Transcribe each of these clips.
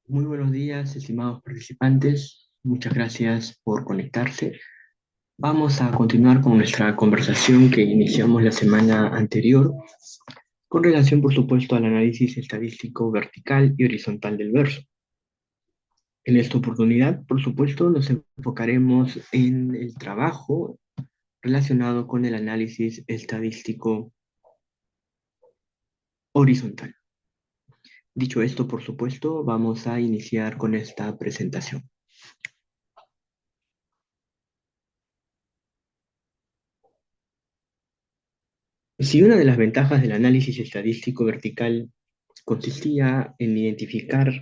Muy buenos días, estimados participantes. Muchas gracias por conectarse. Vamos a continuar con nuestra conversación que iniciamos la semana anterior, con relación, por supuesto, al análisis estadístico vertical y horizontal del verso. En esta oportunidad, por supuesto, nos enfocaremos en el trabajo relacionado con el análisis estadístico horizontal. Dicho esto, por supuesto, vamos a iniciar con esta presentación. Si una de las ventajas del análisis estadístico vertical consistía en identificar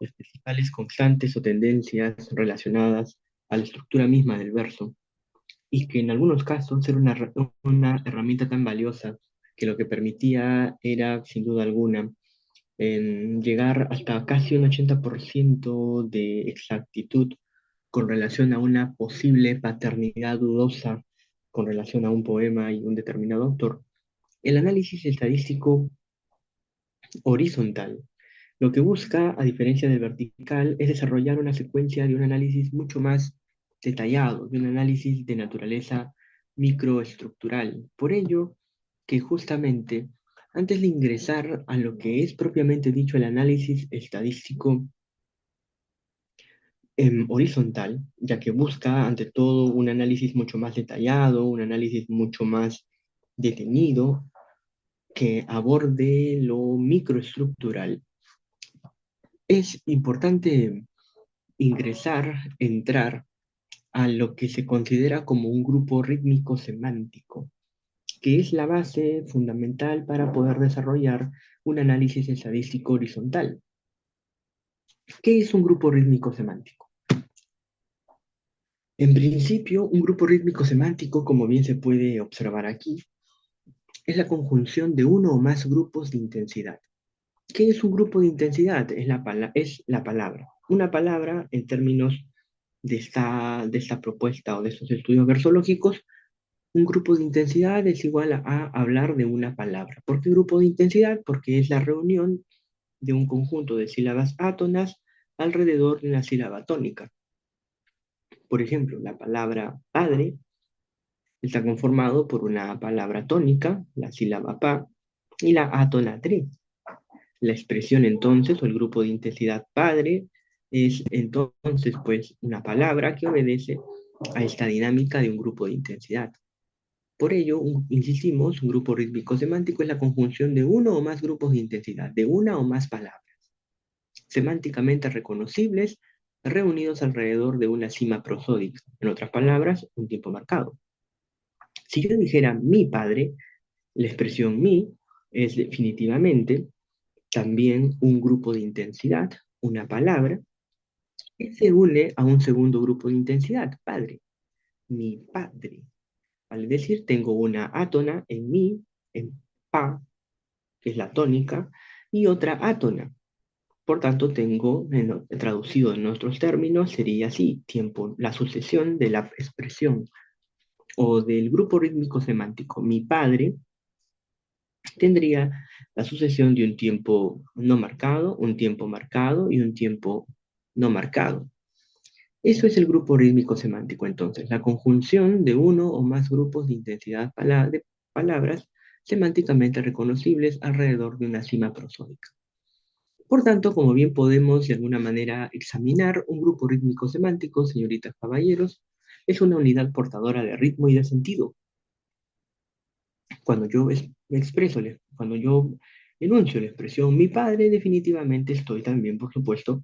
las principales constantes o tendencias relacionadas a la estructura misma del verso, y que en algunos casos era una herramienta tan valiosa que lo que permitía era, sin duda alguna, en llegar hasta casi un 80% de exactitud con relación a una posible paternidad dudosa con relación a un poema y un determinado autor. El análisis estadístico horizontal lo que busca, a diferencia del vertical, es desarrollar una secuencia de un análisis mucho más detallado, de un análisis de naturaleza microestructural. Por ello, que justamente antes de ingresar a lo que es propiamente dicho el análisis estadístico horizontal, ya que busca ante todo un análisis mucho más detallado, un análisis mucho más detenido, que aborde lo microestructural, es importante entrar a lo que se considera como un grupo rítmico semántico, que es la base fundamental para poder desarrollar un análisis estadístico horizontal. ¿Qué es un grupo rítmico semántico? En principio, un grupo rítmico semántico, como bien se puede observar aquí, es la conjunción de uno o más grupos de intensidad. ¿Qué es un grupo de intensidad? Es la palabra. Una palabra, en términos de esta propuesta o de estos estudios versológicos, un grupo de intensidad es igual a hablar de una palabra. ¿Por qué grupo de intensidad? Porque es la reunión de un conjunto de sílabas átonas alrededor de una sílaba tónica. Por ejemplo, la palabra padre está conformado por una palabra tónica, la sílaba pa, y la átona tri. La expresión entonces, o el grupo de intensidad padre, es entonces pues una palabra que obedece a esta dinámica de un grupo de intensidad. Por ello, insistimos, un grupo rítmico semántico es la conjunción de uno o más grupos de intensidad, de una o más palabras, semánticamente reconocibles, reunidos alrededor de una cima prosódica. En otras palabras, un tiempo marcado. Si yo dijera mi padre, la expresión mi es definitivamente también un grupo de intensidad, una palabra, que se une a un segundo grupo de intensidad, padre, mi padre. Vale decir, tengo una átona en mi, en pa, que es la tónica, y otra átona. Por tanto, traducido en nuestros términos, sería así, tiempo, la sucesión de la expresión o del grupo rítmico semántico. Mi padre tendría la sucesión de un tiempo no marcado, un tiempo marcado y un tiempo no marcado. Eso es el grupo rítmico semántico, entonces, la conjunción de uno o más grupos de intensidad de palabras semánticamente reconocibles alrededor de una cima prosódica. Por tanto, como bien podemos de alguna manera examinar, un grupo rítmico semántico, señoritas caballeros, es una unidad portadora de ritmo y de sentido. Cuando yo cuando yo enuncio la expresión mi padre, definitivamente estoy también, por supuesto,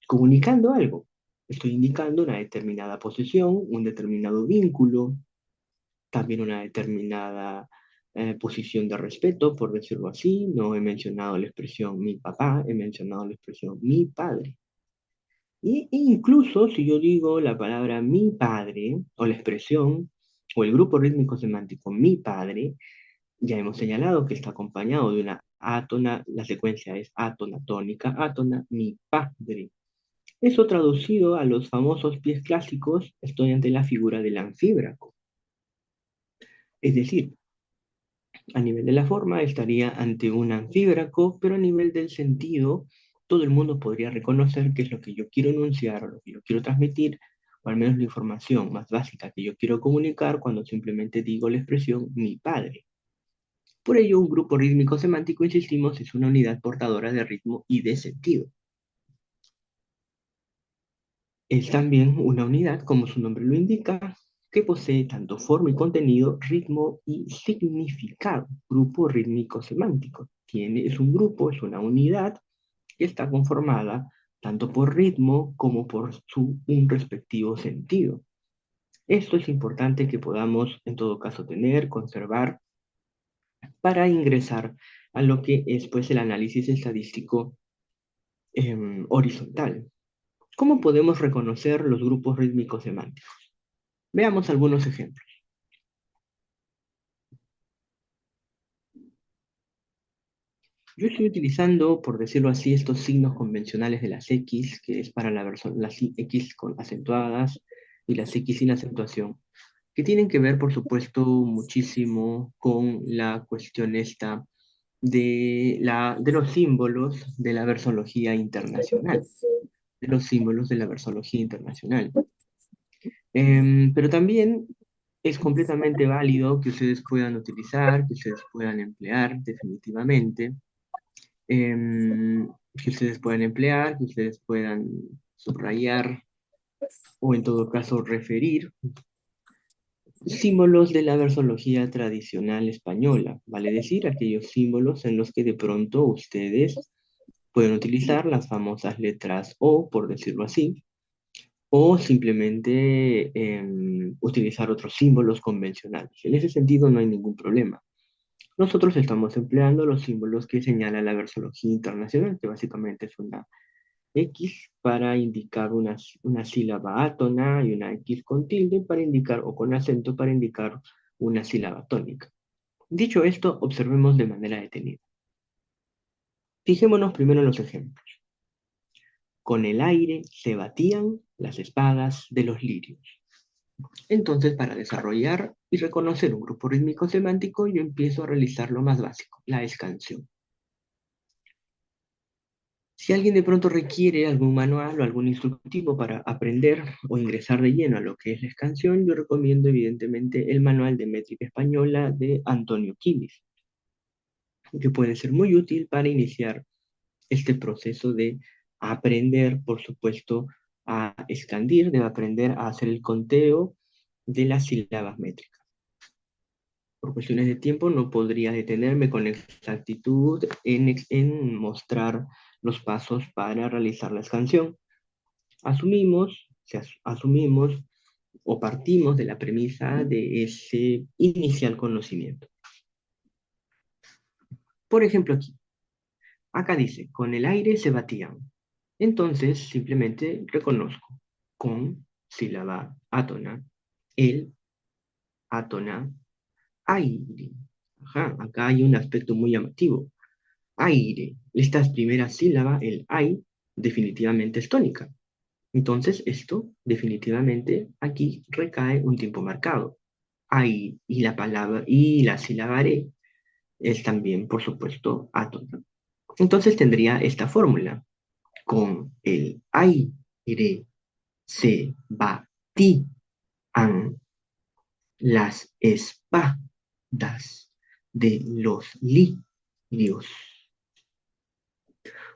comunicando algo. Estoy indicando una determinada posesión, un determinado vínculo, también una determinada posición de respeto, por decirlo así. No he mencionado la expresión mi papá, he mencionado la expresión mi padre. Y incluso si yo digo la palabra mi padre, o la expresión, o el grupo rítmico semántico mi padre, ya hemos señalado que está acompañado de una átona, la secuencia es átona tónica, átona mi padre. Eso traducido a los famosos pies clásicos, estoy ante la figura del anfíbraco. Es decir, a nivel de la forma estaría ante un anfíbraco, pero a nivel del sentido todo el mundo podría reconocer qué es lo que yo quiero enunciar o lo que yo quiero transmitir, o al menos la información más básica que yo quiero comunicar cuando simplemente digo la expresión mi padre. Por ello, un grupo rítmico semántico, insistimos, es una unidad portadora de ritmo y de sentido. Es también una unidad, como su nombre lo indica, que posee tanto forma y contenido, ritmo y significado. Grupo rítmico semántico. Es un grupo, es una unidad que está conformada tanto por ritmo como por un respectivo sentido. Esto es importante que podamos, en todo caso, tener, conservar, para ingresar a lo que es pues, el análisis estadístico horizontal. ¿Cómo podemos reconocer los grupos rítmicos semánticos? Veamos algunos ejemplos. Yo estoy utilizando, por decirlo así, estos signos convencionales de las X, que es para las X con acentuadas y las X sin acentuación, que tienen que ver, por supuesto, muchísimo con la cuestión esta de los símbolos de la versología internacional, de los símbolos de la versología internacional. Pero también es completamente válido que ustedes puedan utilizar, que ustedes puedan emplear definitivamente, que ustedes puedan emplear, que ustedes puedan subrayar o en todo caso referir símbolos de la versología tradicional española, vale decir, aquellos símbolos en los que de pronto ustedes pueden utilizar las famosas letras O, por decirlo así, o simplemente utilizar otros símbolos convencionales. En ese sentido no hay ningún problema. Nosotros estamos empleando los símbolos que señala la versología internacional, que básicamente es una X para indicar una sílaba átona y una X con tilde para indicar, o con acento para indicar una sílaba tónica. Dicho esto, observemos de manera detenida. Fijémonos primero en los ejemplos. Con el aire se batían las espadas de los lirios. Entonces, para desarrollar y reconocer un grupo rítmico semántico, yo empiezo a realizar lo más básico, la escansión. Si alguien de pronto requiere algún manual o algún instructivo para aprender o ingresar de lleno a lo que es la escansión, yo recomiendo evidentemente el manual de métrica española de Antonio Quimis, que puede ser muy útil para iniciar este proceso de aprender, por supuesto, a escandir, de aprender a hacer el conteo de las sílabas métricas. Por cuestiones de tiempo no podría detenerme con exactitud en mostrar los pasos para realizar la escansión. Asumimos o partimos de la premisa de ese inicial conocimiento. Por ejemplo, acá dice, con el aire se batían. Entonces, simplemente reconozco con sílaba átona, el átona, aire. Ajá, acá hay un aspecto muy llamativo. Aire. Esta primera sílaba, el ay, definitivamente es tónica. Entonces, esto definitivamente aquí recae un tiempo marcado. Ay, y la palabra, y la sílaba are es también, por supuesto, átona. Entonces tendría esta fórmula. Con el aire se batían las espadas de los lirios.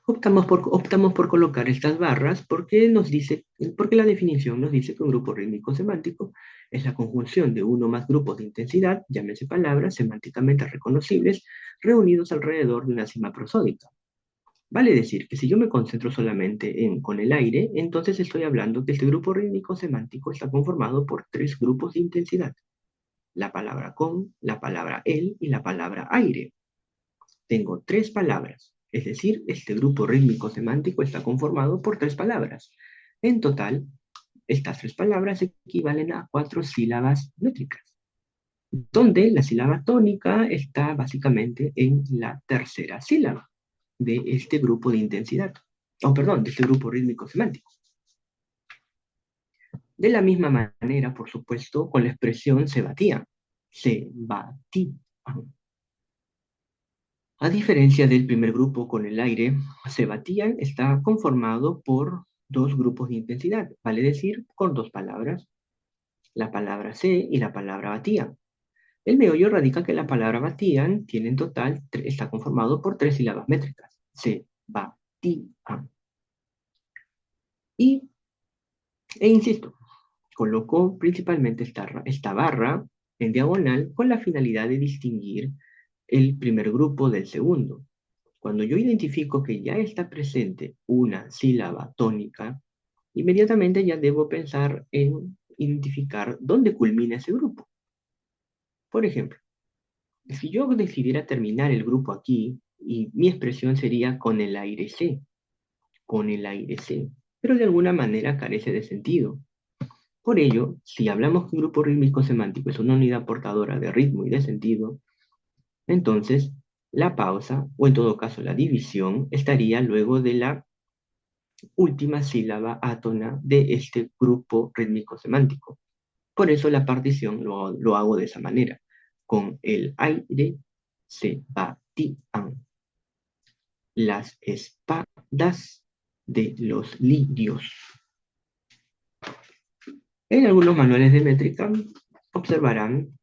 Optamos por colocar estas barras porque la definición nos dice que un grupo rítmico semántico es la conjunción de uno o más grupos de intensidad, llámese palabras semánticamente reconocibles, reunidos alrededor de una cima prosódica. Vale decir que si yo me concentro solamente en con el aire, entonces estoy hablando que este grupo rítmico semántico está conformado por tres grupos de intensidad: la palabra con, la palabra el y la palabra aire. Tengo tres palabras, es decir, este grupo rítmico semántico está conformado por tres palabras. En total, estas tres palabras equivalen a cuatro sílabas métricas, donde la sílaba tónica está básicamente en la tercera sílaba de este grupo de intensidad, perdón, de este grupo rítmico semántico. De la misma manera, por supuesto, con la expresión se batía, se batían. A diferencia del primer grupo con el aire, Sebastián está conformado por dos grupos de intensidad, vale decir, con dos palabras, la palabra se y la palabra batían. El meollo radica que la palabra batían tiene en total, está conformado por tres sílabas métricas, se, ba, ti, an. Y, insisto, colocó principalmente esta barra en diagonal con la finalidad de distinguir el primer grupo del segundo. Cuando yo identifico que ya está presente una sílaba tónica, inmediatamente ya debo pensar en identificar dónde culmina ese grupo. Por ejemplo, si yo decidiera terminar el grupo aquí, y mi expresión sería con el aire C, con el aire C, pero de alguna manera carece de sentido. Por ello, si hablamos que un grupo rítmico semántico es una unidad portadora de ritmo y de sentido, entonces la pausa, o en todo caso la división, estaría luego de la última sílaba átona de este grupo rítmico semántico. Por eso la partición lo hago de esa manera. Con el aire se batían las espadas de los lirios. En algunos manuales de métrica observarán,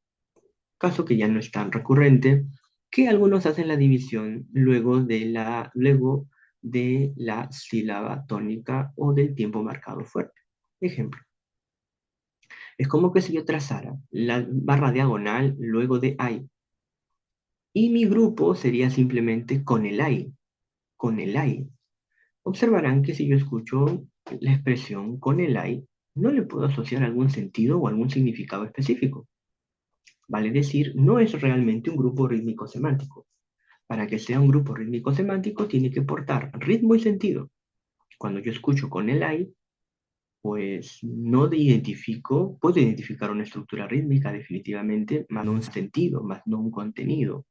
caso que ya no es tan recurrente, que algunos hacen la división luego de la sílaba tónica o del tiempo marcado fuerte. Ejemplo, es como que si yo trazara la barra diagonal luego de I, y mi grupo sería simplemente con el I, con el I. Observarán que si yo escucho la expresión con el I, no le puedo asociar algún sentido o algún significado específico. Vale decir, no es realmente un grupo rítmico semántico. Para que sea un grupo rítmico semántico tiene que portar ritmo y sentido. Cuando yo escucho con el I, pues no identifico, puedo identificar una estructura rítmica definitivamente, más no un sentido, más no un contenido.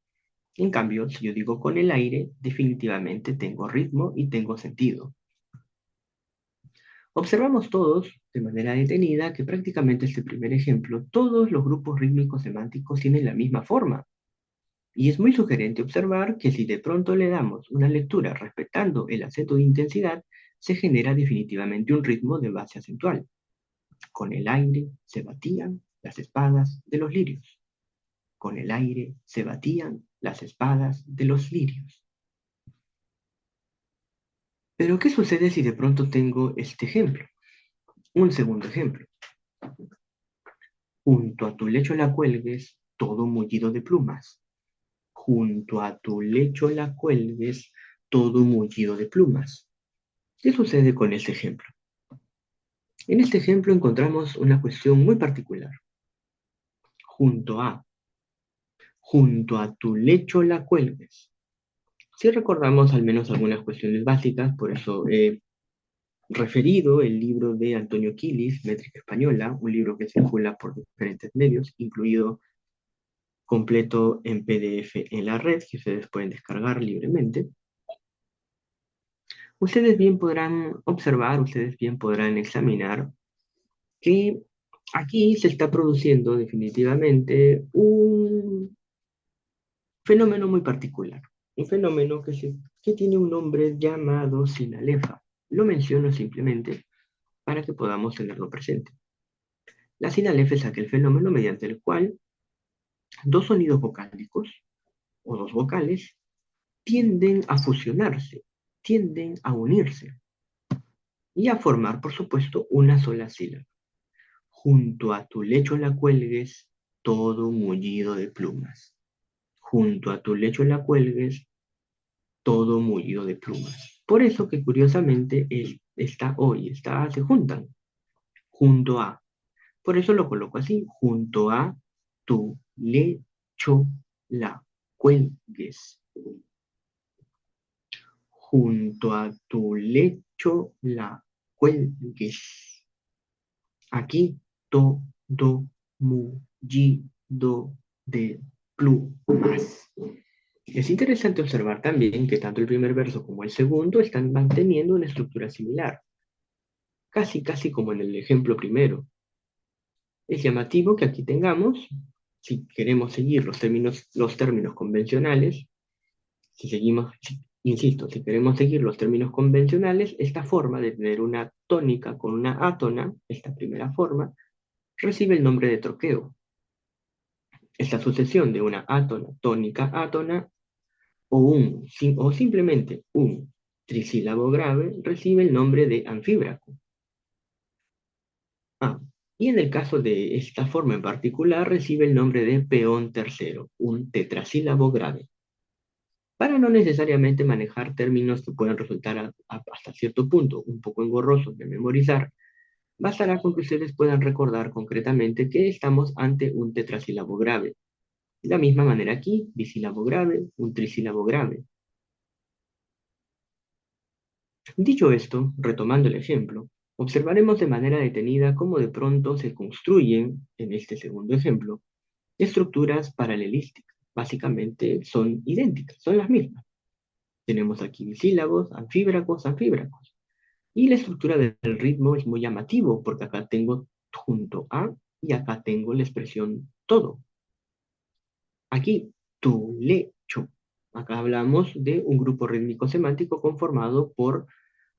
En cambio, si yo digo con el aire, definitivamente tengo ritmo y tengo sentido. Observamos todos, de manera detenida, que prácticamente este primer ejemplo, todos los grupos rítmicos semánticos tienen la misma forma. Y es muy sugerente observar que si de pronto le damos una lectura respetando el acento de intensidad, se genera definitivamente un ritmo de base acentual. Con el aire se batían las espadas de los lirios. Con el aire se batían las espadas de los lirios. Pero ¿qué sucede si de pronto tengo este ejemplo? Un segundo ejemplo. Junto a tu lecho la cuelgues, todo mullido de plumas. Junto a tu lecho la cuelgues, todo mullido de plumas. ¿Qué sucede con este ejemplo? En este ejemplo encontramos una cuestión muy particular. Junto a, junto a tu lecho la cuelgues. Si recordamos al menos algunas cuestiones básicas, por eso he referido el libro de Antonio Quilis, Métrica Española, un libro que circula por diferentes medios, incluido completo en PDF en la red, que ustedes pueden descargar libremente. Ustedes bien podrán observar, ustedes bien podrán examinar que aquí se está produciendo definitivamente un fenómeno muy particular, un fenómeno que tiene un nombre llamado sinalefa. Lo menciono simplemente para que podamos tenerlo presente. La sinalefa es aquel fenómeno mediante el cual dos sonidos vocálicos o dos vocales tienden a fusionarse, tienden a unirse y a formar, por supuesto, una sola sílaba. Junto a tu lecho la cuelgues, todo mullido de plumas. Junto a tu lecho la cuelgues, todo mullido de plumas. Por eso que curiosamente esta O y esta A se juntan. Junto a. Por eso lo coloco así. Junto a tu lecho la cuelgues. Junto a tu lecho la cuelgues. Aquí todo mullido de plumas. Es interesante observar también que tanto el primer verso como el segundo están manteniendo una estructura similar, casi como en el ejemplo primero. Es llamativo que aquí tengamos, si queremos seguir los términos convencionales, Insisto, si queremos seguir los términos convencionales, esta forma de tener una tónica con una átona, esta primera forma, recibe el nombre de troqueo. Esta sucesión de una átona, tónica, átona, o simplemente un trisílabo grave, recibe el nombre de anfíbraco. Ah, y en el caso de esta forma en particular, recibe el nombre de peón tercero, un tetrasílabo grave. Para no necesariamente manejar términos que puedan resultar hasta cierto punto un poco engorrosos de memorizar, bastará con que ustedes puedan recordar concretamente que estamos ante un tetrasílabo grave. De la misma manera aquí, bisílabo grave, un trisílabo grave. Dicho esto, retomando el ejemplo, observaremos de manera detenida cómo de pronto se construyen, en este segundo ejemplo, estructuras paralelísticas. Básicamente son idénticas, son las mismas. Tenemos aquí bisílabos, anfíbracos, anfíbracos. Y la estructura del ritmo es muy llamativo, porque acá tengo junto a y acá tengo la expresión todo. Aquí, tu lecho. Acá hablamos de un grupo rítmico semántico conformado por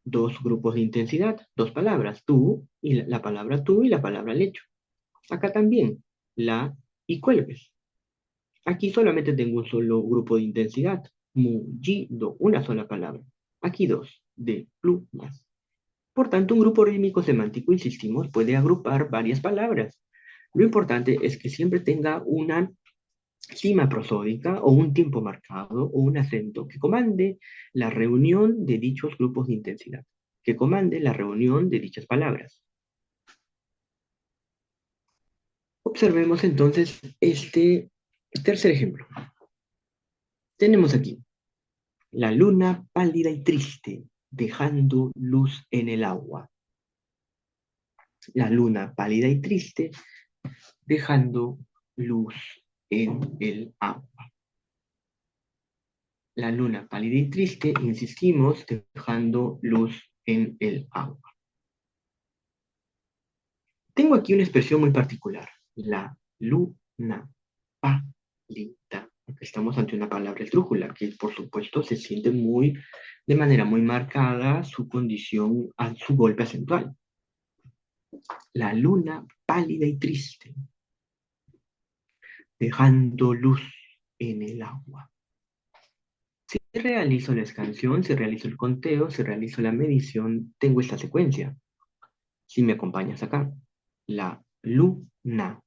dos grupos de intensidad, dos palabras, tú y la palabra tú y la palabra lecho. Acá también, la y cuelgues. Aquí solamente tengo un solo grupo de intensidad, mullido, una sola palabra. Aquí dos, de plumas. Por tanto, un grupo rítmico semántico, insistimos, puede agrupar varias palabras. Lo importante es que siempre tenga una cima prosódica o un tiempo marcado o un acento que comande la reunión de dichos grupos de intensidad, que comande la reunión de dichas palabras. Observemos entonces este tercer ejemplo. Tenemos aquí la luna pálida y triste, dejando luz en el agua. La luna pálida y triste, dejando luz en el agua. La luna pálida y triste, insistimos, dejando luz en el agua. Tengo aquí una expresión muy particular, la luna pálida. Estamos ante una palabra esdrújula que, por supuesto, se siente de manera muy marcada su condición, su golpe acentual. La luna pálida y triste, dejando luz en el agua. Si realizo la escansión, si realizo el conteo, si realizo la medición, tengo esta secuencia. Si me acompañas acá, la luna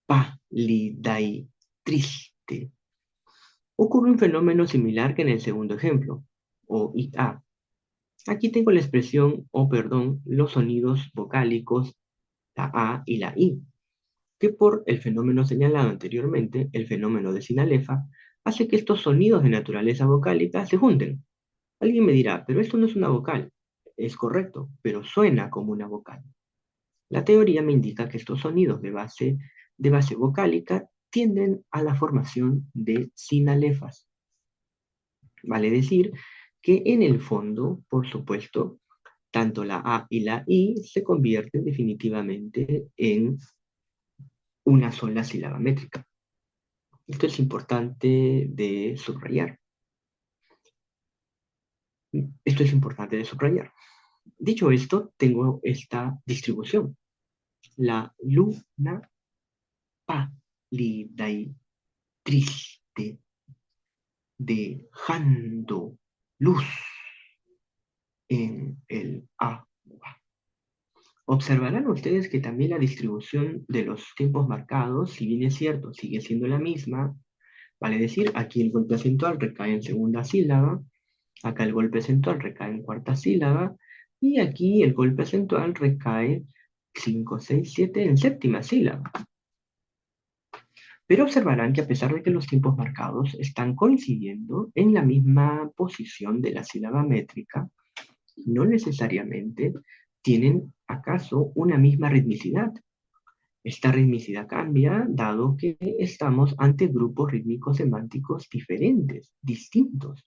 pálida y triste. Ocurre un fenómeno similar que en el segundo ejemplo, o y a. Aquí tengo la expresión, o perdón, los sonidos vocálicos, la a y la i, que por el fenómeno señalado anteriormente, el fenómeno de sinalefa, hace que estos sonidos de naturaleza vocálica se junten. Alguien me dirá, pero esto no es una vocal. Es correcto, pero suena como una vocal. La teoría me indica que estos sonidos de base vocálica tienden a la formación de sinalefas. Vale decir que en el fondo, por supuesto, tanto la A y la I se convierten definitivamente en una sola sílaba métrica. Esto es importante de subrayar. Esto es importante de subrayar. Dicho esto, tengo esta distribución. La luna pálida y triste, dejando luz en el agua. Observarán ustedes que también la distribución de los tiempos marcados, si bien es cierto, sigue siendo la misma, vale decir, aquí el golpe acentual recae en segunda sílaba, acá el golpe acentual recae en cuarta sílaba, y aquí el golpe acentual recae 5, 6, 7 en séptima sílaba. Pero observarán que a pesar de que los tiempos marcados están coincidiendo en la misma posición de la sílaba métrica, no necesariamente tienen acaso una misma ritmicidad. Esta ritmicidad cambia dado que estamos ante grupos rítmicos semánticos diferentes, distintos.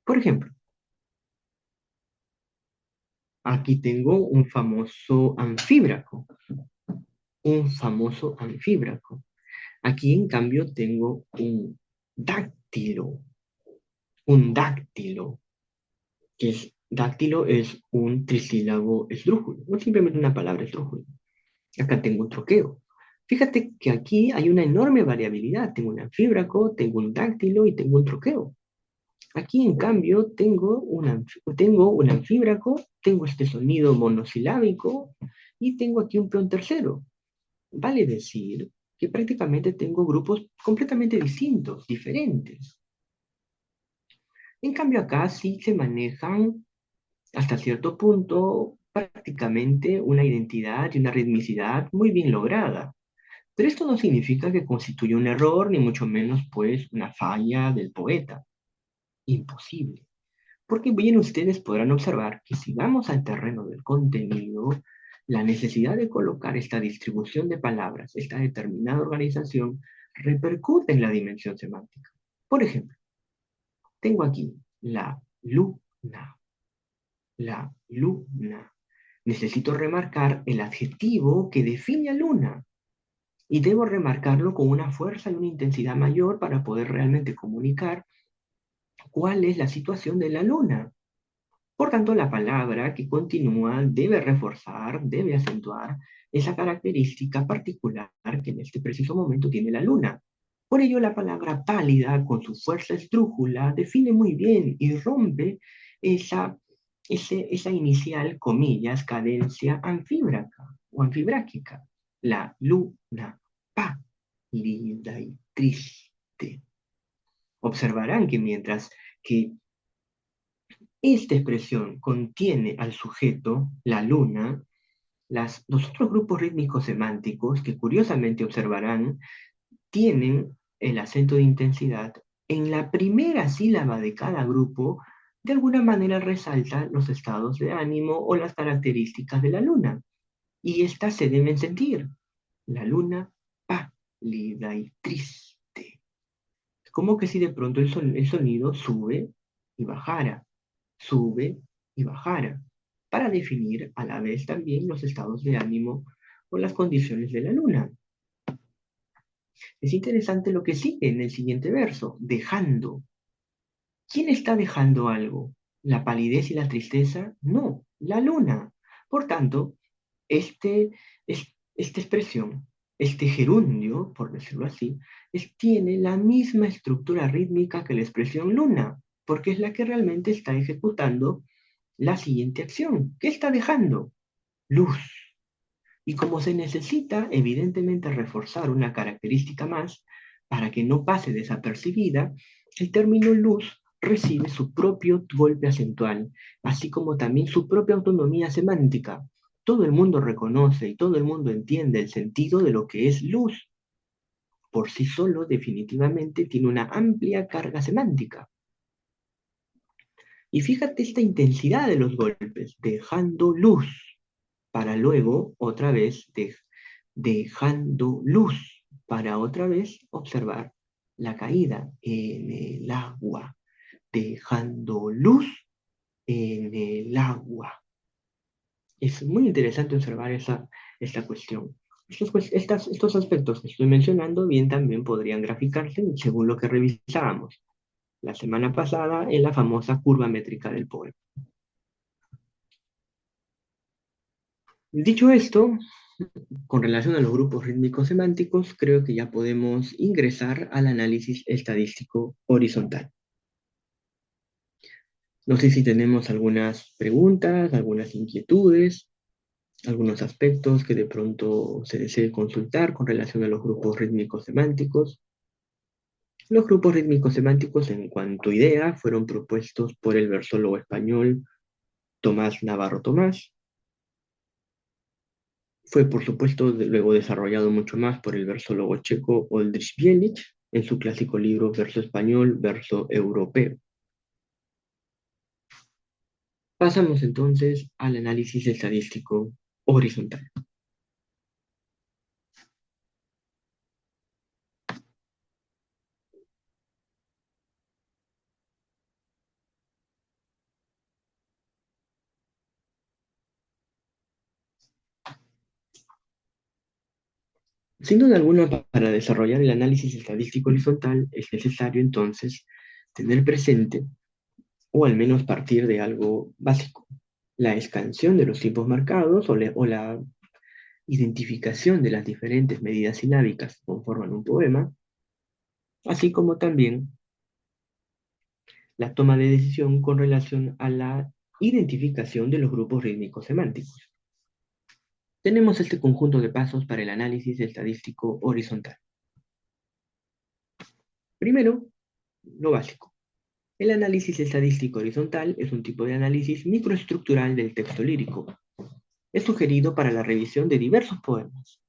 Por ejemplo, aquí tengo un famoso anfíbraco, un famoso anfíbraco. Aquí, en cambio, tengo un Dáctilo, un dáctilo, que es dáctilo es un trisílabo esdrújulo, no simplemente una palabra esdrújula. Acá tengo un troqueo. Fíjate que aquí hay una enorme variabilidad. Tengo un anfíbraco, tengo un dáctilo y tengo un troqueo. Aquí, en cambio, tengo un anfíbraco, tengo este sonido monosilábico y tengo aquí un peón tercero. Vale decir que prácticamente tengo grupos completamente distintos, diferentes. En cambio, acá sí se manejan hasta cierto punto prácticamente una identidad y una ritmicidad muy bien lograda. Pero esto no significa que constituya un error, ni mucho menos pues una falla del poeta. Imposible. Porque bien ustedes podrán observar que si vamos al terreno del contenido, la necesidad de colocar esta distribución de palabras, esta determinada organización, repercute en la dimensión semántica. Por ejemplo, tengo aquí la luna. Necesito remarcar el adjetivo que define a luna y debo remarcarlo con una fuerza y una intensidad mayor para poder realmente comunicar cuál es la situación de la luna. Por tanto, la palabra que continúa debe reforzar, debe acentuar esa característica particular que en este preciso momento tiene la luna. Por ello, la palabra pálida, con su fuerza esdrújula, define muy bien y rompe esa, esa inicial, comillas, cadencia anfíbraca o anfibráquica. La luna, pálida y triste. Observarán que mientras que esta expresión contiene al sujeto, la luna, los otros grupos rítmicos semánticos que curiosamente observarán tienen el acento de intensidad en la primera sílaba de cada grupo, de alguna manera resalta los estados de ánimo o las características de la luna. Y estas se deben sentir. La luna pálida y triste. Es como que si de pronto el sonido sube y bajara, sube y bajara, para definir a la vez también los estados de ánimo o las condiciones de la luna. Es interesante lo que sigue en el siguiente verso, dejando. ¿Quién está dejando algo? ¿La palidez y la tristeza? No, la luna. Por tanto, este, esta expresión, este gerundio, por decirlo así, tiene la misma estructura rítmica que la expresión luna, porque es la que realmente está ejecutando la siguiente acción. ¿Qué está dejando? Luz. Y como se necesita, evidentemente, reforzar una característica más para que no pase desapercibida, el término luz recibe su propio golpe acentual, así como también su propia autonomía semántica. Todo el mundo reconoce y todo el mundo entiende el sentido de lo que es luz. Por sí solo, definitivamente, tiene una amplia carga semántica. Y fíjate esta intensidad de los golpes, dejando luz, para luego otra vez dejando luz, para otra vez observar la caída en el agua, dejando luz en el agua. Es muy interesante observar esta cuestión. Estos aspectos que estoy mencionando bien también podrían graficarse según lo que revisábamos la semana pasada en la famosa curva métrica del poema. Dicho esto, con relación a los grupos rítmicos semánticos, creo que ya podemos ingresar al análisis estadístico horizontal. No sé si tenemos algunas preguntas, algunas inquietudes, algunos aspectos que de pronto se desee consultar con relación a los grupos rítmicos semánticos. Los grupos rítmicos semánticos, en cuanto a idea, fueron propuestos por el versólogo español Tomás Navarro Tomás. Fue, por supuesto, luego desarrollado mucho más por el versólogo checo Oldrich Bielich en su clásico libro Verso español, verso europeo. Pasamos entonces al análisis estadístico horizontal. Sin duda alguna, para desarrollar el análisis estadístico horizontal es necesario entonces tener presente, o al menos partir de algo básico, la escansión de los tipos marcados o la identificación de las diferentes medidas silábicas que conforman un poema, así como también la toma de decisión con relación a la identificación de los grupos rítmicos semánticos. Tenemos este conjunto de pasos para el análisis estadístico horizontal. Primero, lo básico. El análisis estadístico horizontal es un tipo de análisis microestructural del texto lírico. Es sugerido para la revisión de diversos poemas,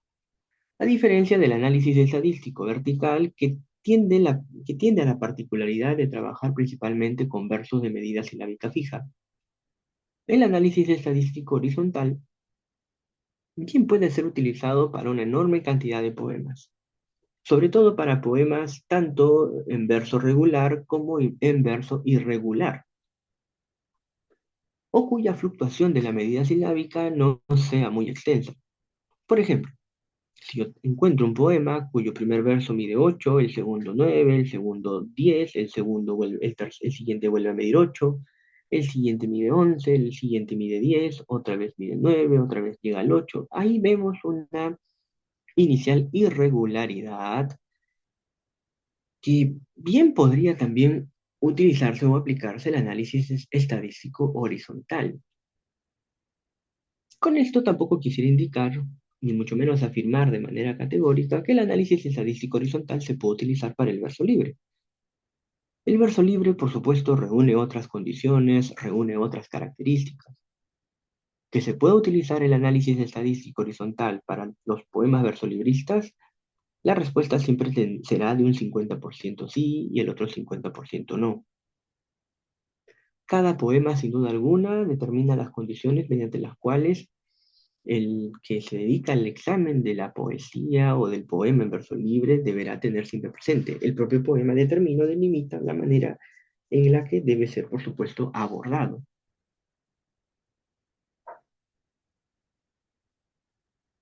a diferencia del análisis estadístico vertical que tiende a la particularidad de trabajar principalmente con versos de medida silábica fija. El análisis estadístico horizontal bien puede ser utilizado para una enorme cantidad de poemas, sobre todo para poemas tanto en verso regular como en verso irregular, o cuya fluctuación de la medida silábica no sea muy extensa. Por ejemplo, si yo encuentro un poema cuyo primer verso mide 8, el segundo 9, el segundo 10, el siguiente vuelve a medir 8, el siguiente mide 11, el siguiente mide 10, otra vez mide 9, otra vez llega al 8. Ahí vemos una inicial irregularidad que bien podría también utilizarse o aplicarse el análisis estadístico horizontal. Con esto tampoco quisiera indicar, ni mucho menos afirmar de manera categórica, que el análisis estadístico horizontal se puede utilizar para el verso libre. El verso libre, por supuesto, reúne otras condiciones, reúne otras características. Que se pueda utilizar el análisis estadístico horizontal para los poemas versolibristas, la respuesta siempre será de un 50% sí y el otro 50% no. Cada poema, sin duda alguna, determina las condiciones mediante las cuales el que se dedica al examen de la poesía o del poema en verso libre deberá tener siempre presente. El propio poema determina o delimita la manera en la que debe ser, por supuesto, abordado.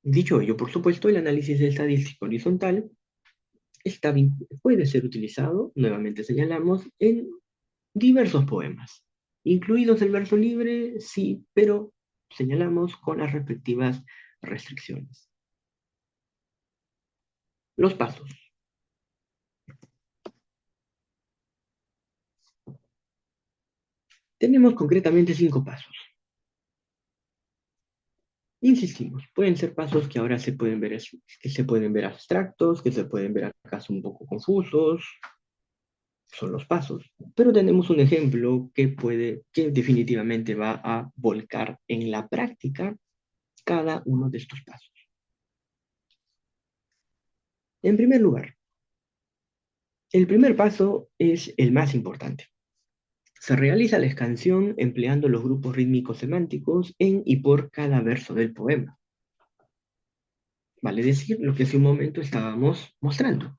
Dicho ello, por supuesto, el análisis estadístico horizontal puede ser utilizado, nuevamente señalamos, en diversos poemas, incluidos el verso libre, sí, pero señalamos con las respectivas restricciones. Los pasos. Tenemos concretamente 5 pasos. Insistimos, pueden ser pasos que ahora que se pueden ver abstractos, que se pueden ver acaso un poco confusos, son los pasos. Pero tenemos un ejemplo que definitivamente va a volcar en la práctica cada uno de estos pasos. En primer lugar, el primer paso es el más importante. Se realiza la escansión empleando los grupos rítmicos semánticos en y por cada verso del poema. Vale decir lo que hace un momento estábamos mostrando,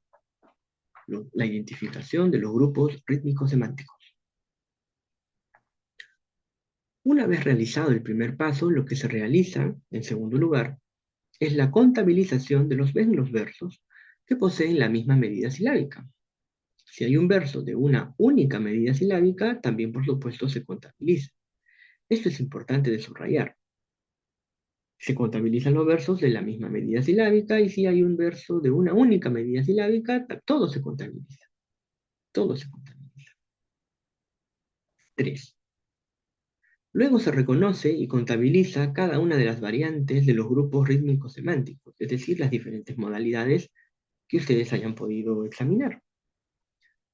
la identificación de los grupos rítmicos semánticos. Una vez realizado el primer paso, lo que se realiza, en segundo lugar, es la contabilización de los versos que poseen la misma medida silábica. Si hay un verso de una única medida silábica, también por supuesto se contabiliza. Esto es importante de subrayar. Se contabilizan los versos de la misma medida silábica y si hay un verso de una única medida silábica, todo se contabiliza. Todo se contabiliza. 3. Luego se reconoce y contabiliza cada una de las variantes de los grupos rítmicos semánticos, es decir, las diferentes modalidades que ustedes hayan podido examinar.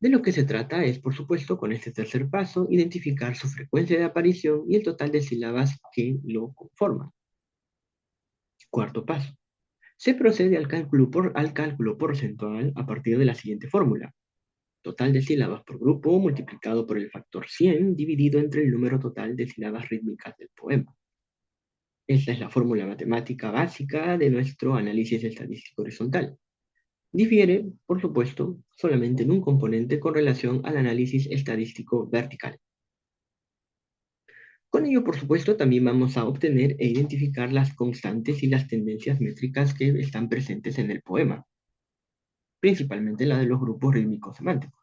De lo que se trata es, por supuesto, con este tercer paso, identificar su frecuencia de aparición y el total de sílabas que lo conforman. Cuarto paso. Se procede al cálculo porcentual a partir de la siguiente fórmula. Total de sílabas por grupo multiplicado por el factor 100 dividido entre el número total de sílabas rítmicas del poema. Esta es la fórmula matemática básica de nuestro análisis estadístico horizontal. Difiere, por supuesto, solamente en un componente con relación al análisis estadístico vertical. Con ello, por supuesto, también vamos a obtener e identificar las constantes y las tendencias métricas que están presentes en el poema, principalmente la de los grupos rítmicos semánticos.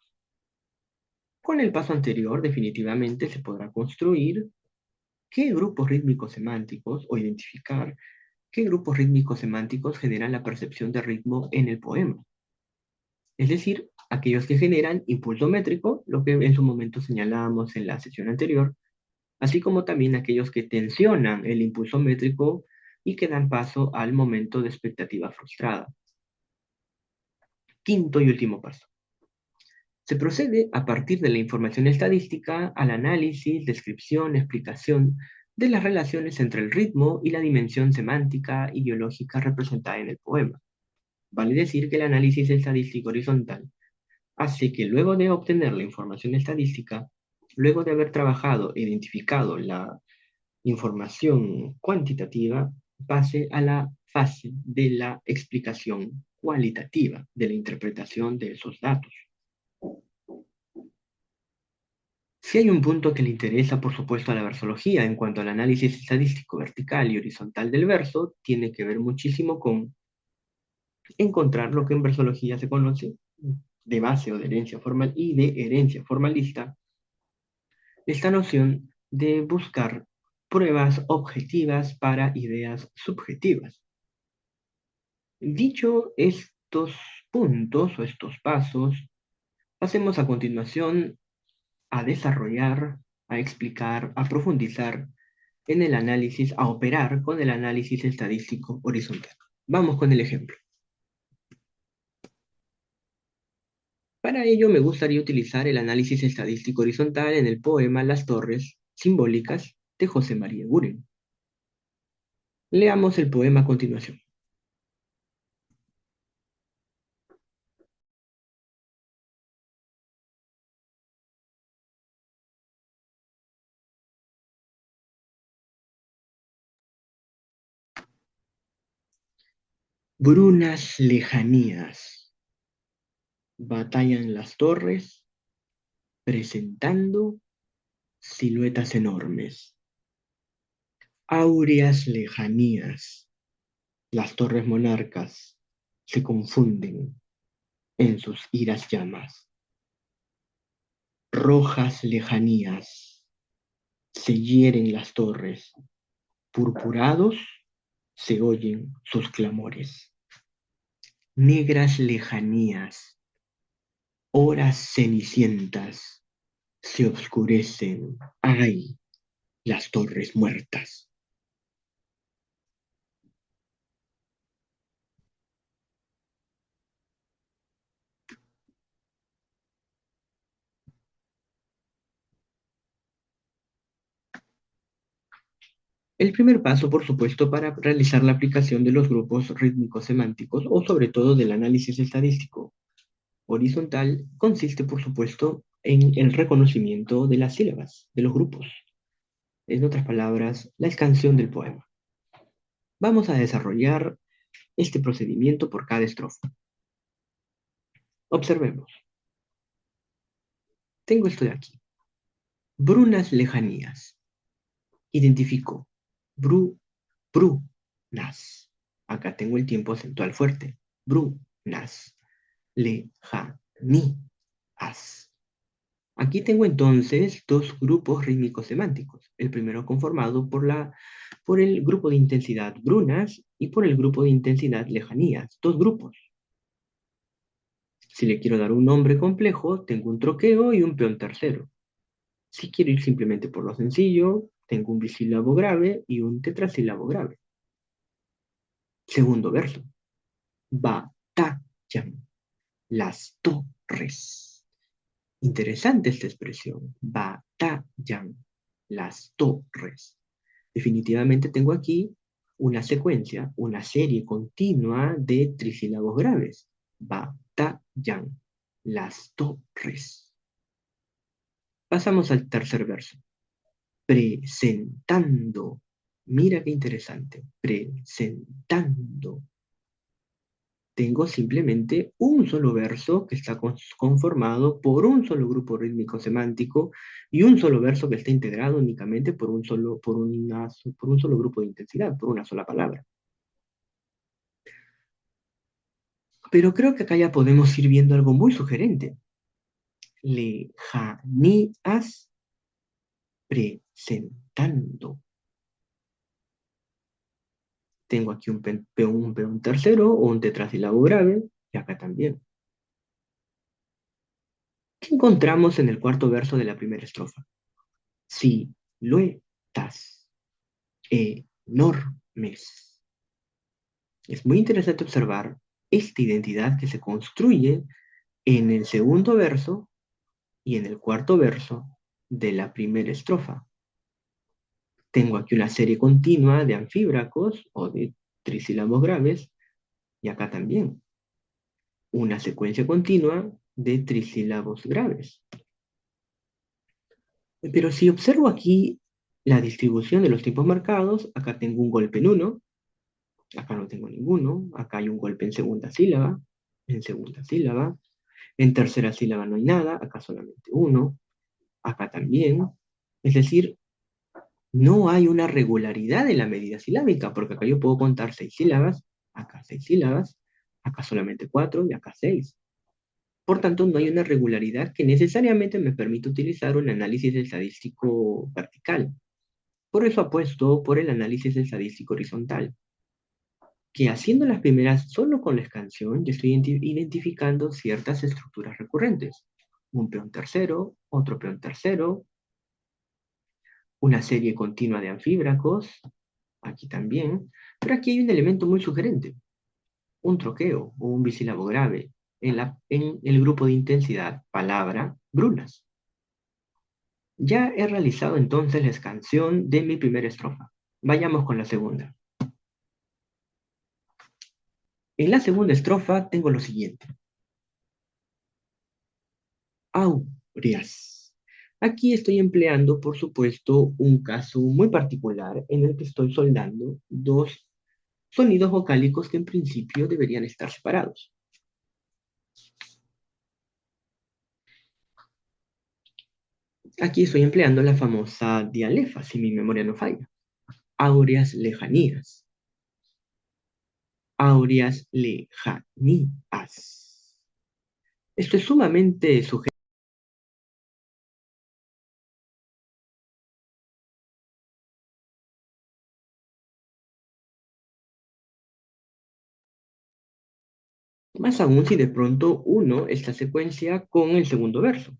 Con el paso anterior, definitivamente se podrá construir qué grupos rítmicos semánticos o identificar qué grupos rítmicos semánticos generan la percepción de ritmo en el poema. Es decir, aquellos que generan impulso métrico, lo que en su momento señalábamos en la sesión anterior, así como también aquellos que tensionan el impulso métrico y que dan paso al momento de expectativa frustrada. Quinto y último paso. Se procede a partir de la información estadística al análisis, descripción, explicación de las relaciones entre el ritmo y la dimensión semántica ideológica representada en el poema. Vale decir que el análisis estadístico horizontal hace que luego de obtener la información estadística, luego de haber trabajado e identificado la información cuantitativa, pase a la fase de la explicación cualitativa, de la interpretación de esos datos. Si hay un punto que le interesa, por supuesto, a la versología en cuanto al análisis estadístico vertical y horizontal del verso, tiene que ver muchísimo con encontrar lo que en versología se conoce de base o de herencia formal y de herencia formalista, esta noción de buscar pruebas objetivas para ideas subjetivas. Dicho estos puntos o estos pasos, pasemos a continuación a desarrollar, a explicar, a profundizar en el análisis, a operar con el análisis estadístico horizontal. Vamos con el ejemplo. Para ello me gustaría utilizar el análisis estadístico horizontal en el poema Las Torres Simbólicas de José María Buren. Leamos el poema a continuación. Brunas lejanías, batallan las torres, presentando siluetas enormes. Áureas lejanías, las torres monarcas se confunden en sus iras llamas. Rojas lejanías, se hieren las torres, purpurados se oyen sus clamores. Negras lejanías, horas cenicientas, se oscurecen, ¡ay! Las torres muertas. El primer paso, por supuesto, para realizar la aplicación de los grupos rítmicos semánticos o sobre todo del análisis estadístico horizontal consiste, por supuesto, en el reconocimiento de las sílabas, de los grupos. En otras palabras, la escansión del poema. Vamos a desarrollar este procedimiento por cada estrofa. Observemos. Tengo esto de aquí. Brunas lejanías. Identifico. Bru, brunas. Acá tengo el tiempo acentual fuerte. Brunas. Lejanías. Aquí tengo entonces dos grupos rítmicos semánticos. El primero conformado por el grupo de intensidad brunas y por el grupo de intensidad lejanías. Dos grupos. Si le quiero dar un nombre complejo, tengo un troqueo y un peón tercero. Si quiero ir simplemente por lo sencillo, tengo un bisílabo grave y un tetrasílabo grave. Segundo verso. Batallan las torres. Interesante esta expresión. Batallan las torres. Definitivamente tengo aquí una secuencia, una serie continua de trisílabos graves. Batallan las torres. Pasamos al tercer verso. Presentando. Mira qué interesante. Presentando tengo simplemente un solo verso que está conformado por un solo grupo rítmico semántico y un solo verso que está integrado únicamente por un solo grupo de intensidad, por una sola palabra. Pero creo que acá ya podemos ir viendo algo muy sugerente. Lejanías presentando. Tengo aquí un peón tercero o un tetrasílabo grave, y acá también. ¿Qué encontramos en el cuarto verso de la primera estrofa? Siluetas enormes. Es muy interesante observar esta identidad que se construye en el segundo verso y en el cuarto verso de la primera estrofa. Tengo aquí una serie continua de anfíbracos o de trisílabos graves, y acá también una secuencia continua de trisílabos graves. Pero si observo aquí la distribución de los tiempos marcados, acá tengo un golpe en uno, acá no tengo ninguno, acá hay un golpe en segunda sílaba, en tercera sílaba no hay nada, acá solamente uno, acá también. Es decir, no hay una regularidad en la medida silábica, porque acá yo puedo contar 6 sílabas, acá solamente 4 y acá 6. Por tanto, no hay una regularidad que necesariamente me permita utilizar un análisis estadístico vertical. Por eso apuesto por el análisis estadístico horizontal, que haciendo las primeras solo con la escansión, yo estoy identificando ciertas estructuras recurrentes. Un peón tercero, otro peón tercero, una serie continua de anfíbracos, aquí también, pero aquí hay un elemento muy sugerente, un troqueo o un bisílabo grave en el grupo de intensidad palabra brunas. Ya he realizado entonces la escansión de mi primera estrofa. Vayamos con la segunda. En la segunda estrofa tengo lo siguiente. Aureas. Aquí estoy empleando, por supuesto, un caso muy particular en el que estoy soldando dos sonidos vocálicos que en principio deberían estar separados. Aquí estoy empleando la famosa dialefa, si mi memoria no falla. Áureas lejanías. Áureas lejanías. Esto es sumamente sugerente. Más aún si de pronto uno esta secuencia con el segundo verso.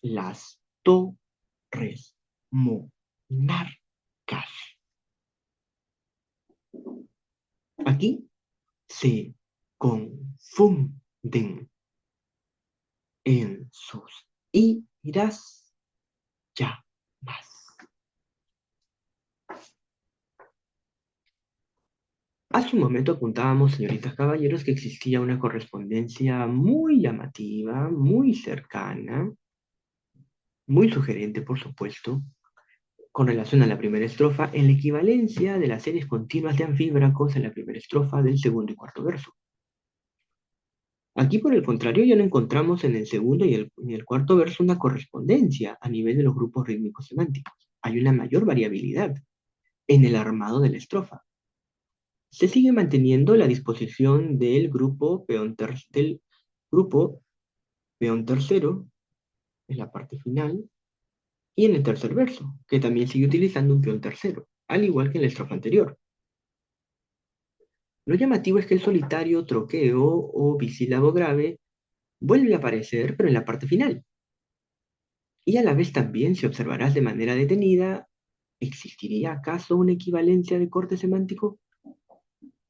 Las torres monarcas. Aquí se confunden en sus iras llamas. Hace un momento apuntábamos, señoritas caballeros, que existía una correspondencia muy llamativa, muy cercana, muy sugerente, por supuesto, con relación a la primera estrofa, en la equivalencia de las series continuas de anfíbracos en la primera estrofa del segundo y cuarto verso. Aquí, por el contrario, ya no encontramos en el segundo y el cuarto verso una correspondencia a nivel de los grupos rítmicos semánticos. Hay una mayor variabilidad en el armado de la estrofa. Se sigue manteniendo la disposición del grupo peón tercero en la parte final y en el tercer verso, que también sigue utilizando un peón tercero, al igual que en la estrofa anterior. Lo llamativo es que el solitario troqueo o bisílabo grave vuelve a aparecer, pero en la parte final. Y a la vez también, si observarás de manera detenida, ¿existiría acaso una equivalencia de corte semántico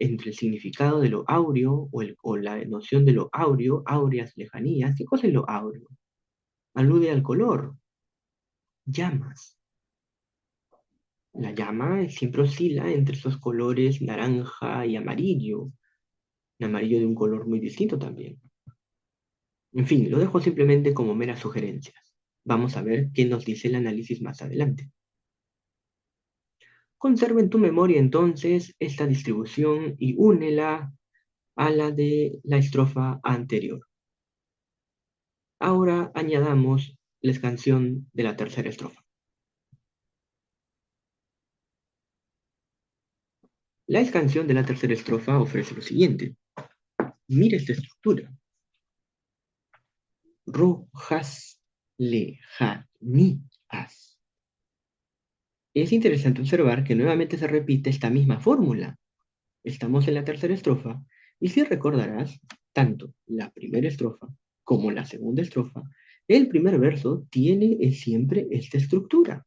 entre el significado de lo áureo o la noción de lo áureo, áureas lejanías? ¿Qué cosa es lo áureo? Alude al color, llamas. La llama siempre oscila entre esos colores naranja y amarillo, un amarillo de un color muy distinto también. En fin, lo dejo simplemente como meras sugerencias. Vamos a ver qué nos dice el análisis más adelante. Conserva en tu memoria entonces esta distribución y únela a la de la estrofa anterior. Ahora añadamos la escansión de la tercera estrofa. La escansión de la tercera estrofa ofrece lo siguiente. Mira esta estructura. Rojas lejanías. Es interesante observar que nuevamente se repite esta misma fórmula. Estamos en la tercera estrofa y si recordarás, tanto la primera estrofa como la segunda estrofa, el primer verso tiene siempre esta estructura.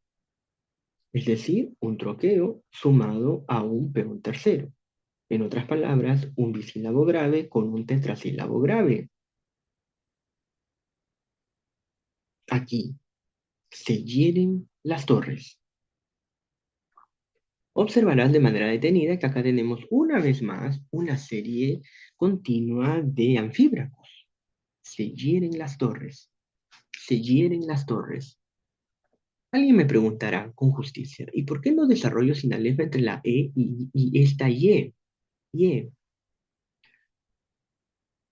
Es decir, un troqueo sumado a un peón tercero. En otras palabras, un bisílabo grave con un tetrasílabo grave. Aquí se hieren las torres. Observarás de manera detenida que acá tenemos una vez más una serie continua de anfíbracos. Se hieren las torres. Se hieren las torres. Alguien me preguntará con justicia, ¿y por qué no desarrollo sin alefa entre la E y esta Y? Y.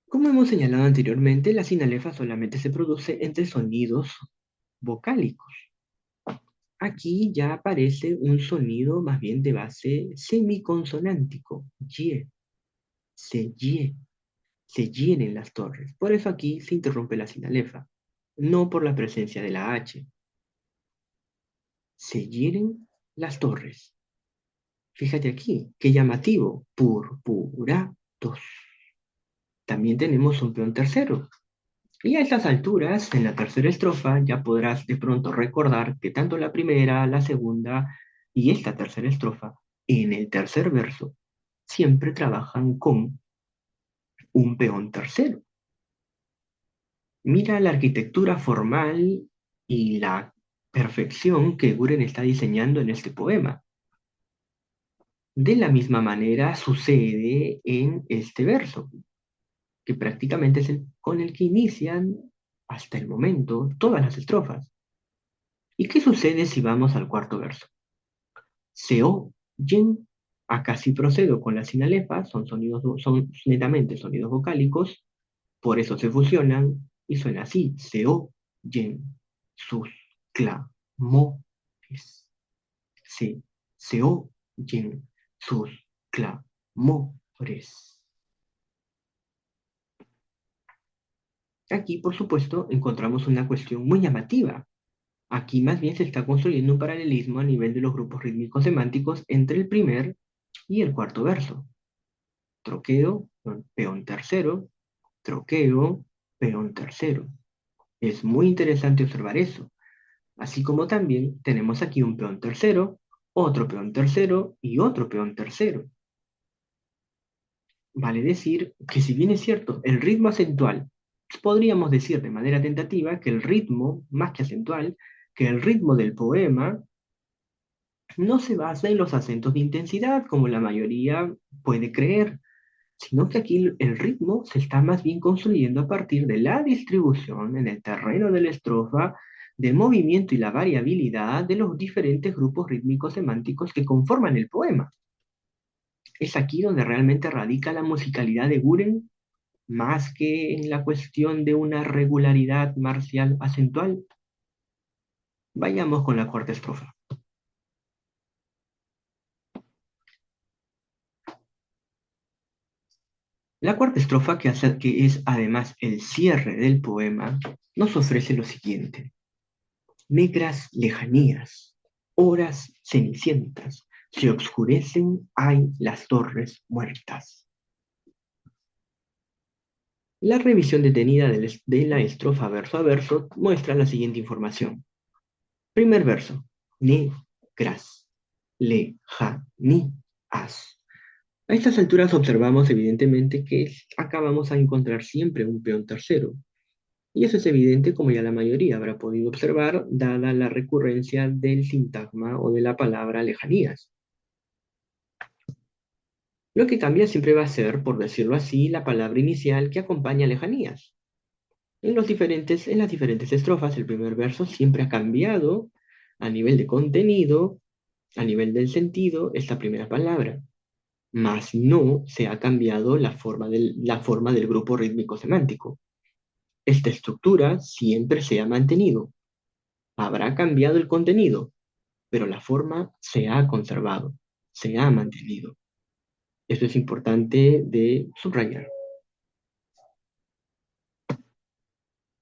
Como hemos señalado anteriormente, la sinalefa solamente se produce entre sonidos vocálicos. Aquí ya aparece un sonido más bien de base semiconsonántico. Y, se ye, se hieren las torres. Por eso aquí se interrumpe la sinalefa, no por la presencia de la H. Se hieren las torres. Fíjate aquí, qué llamativo. Purpuratos. También tenemos un peón tercero. Y a estas alturas, en la tercera estrofa, ya podrás de pronto recordar que tanto la primera, la segunda y esta tercera estrofa, en el tercer verso, siempre trabajan con un peón tercero. Mira la arquitectura formal y la perfección que Guren está diseñando en este poema. De la misma manera sucede en este verso, que prácticamente es el con el que inician hasta el momento todas las estrofas. ¿Y qué sucede si vamos al cuarto verso? Se oyen, acá sí procedo con la sinalefa, son sonidos, son netamente sonidos vocálicos, por eso se fusionan y suena así, se oyen sus clamores. Se oyen sus clamores. Aquí, por supuesto, encontramos una cuestión muy llamativa. Aquí más bien se está construyendo un paralelismo a nivel de los grupos rítmicos semánticos entre el primer y el cuarto verso. Troqueo, peón tercero, troqueo, peón tercero. Es muy interesante observar eso. Así como también tenemos aquí un peón tercero, otro peón tercero y otro peón tercero. Vale decir que si bien es cierto, el ritmo acentual, podríamos decir de manera tentativa que el ritmo, más que acentual, que el ritmo del poema no se basa en los acentos de intensidad, como la mayoría puede creer, sino que aquí el ritmo se está más bien construyendo a partir de la distribución en el terreno de la estrofa, del movimiento y la variabilidad de los diferentes grupos rítmicos semánticos que conforman el poema. Es aquí donde realmente radica la musicalidad de Guren, más que en la cuestión de una regularidad marcial acentual. Vayamos con la cuarta estrofa. La cuarta estrofa, que es además el cierre del poema, nos ofrece lo siguiente. Negras lejanías, horas cenicientas, se obscurecen, hay las torres muertas. La revisión detenida de la estrofa verso a verso muestra la siguiente información. Primer verso, negras lejanías. A estas alturas observamos evidentemente que acá vamos a encontrar siempre un peón tercero. Y eso es evidente como ya la mayoría habrá podido observar, dada la recurrencia del sintagma o de la palabra lejanías. Lo que cambia siempre va a ser, por decirlo así, la palabra inicial que acompaña lejanías. En las diferentes estrofas, el primer verso siempre ha cambiado a nivel de contenido, a nivel del sentido, esta primera palabra. mas no se ha cambiado la forma del grupo rítmico semántico. Esta estructura siempre se ha mantenido. Habrá cambiado el contenido, pero la forma se ha conservado, se ha mantenido. Esto es importante de subrayar.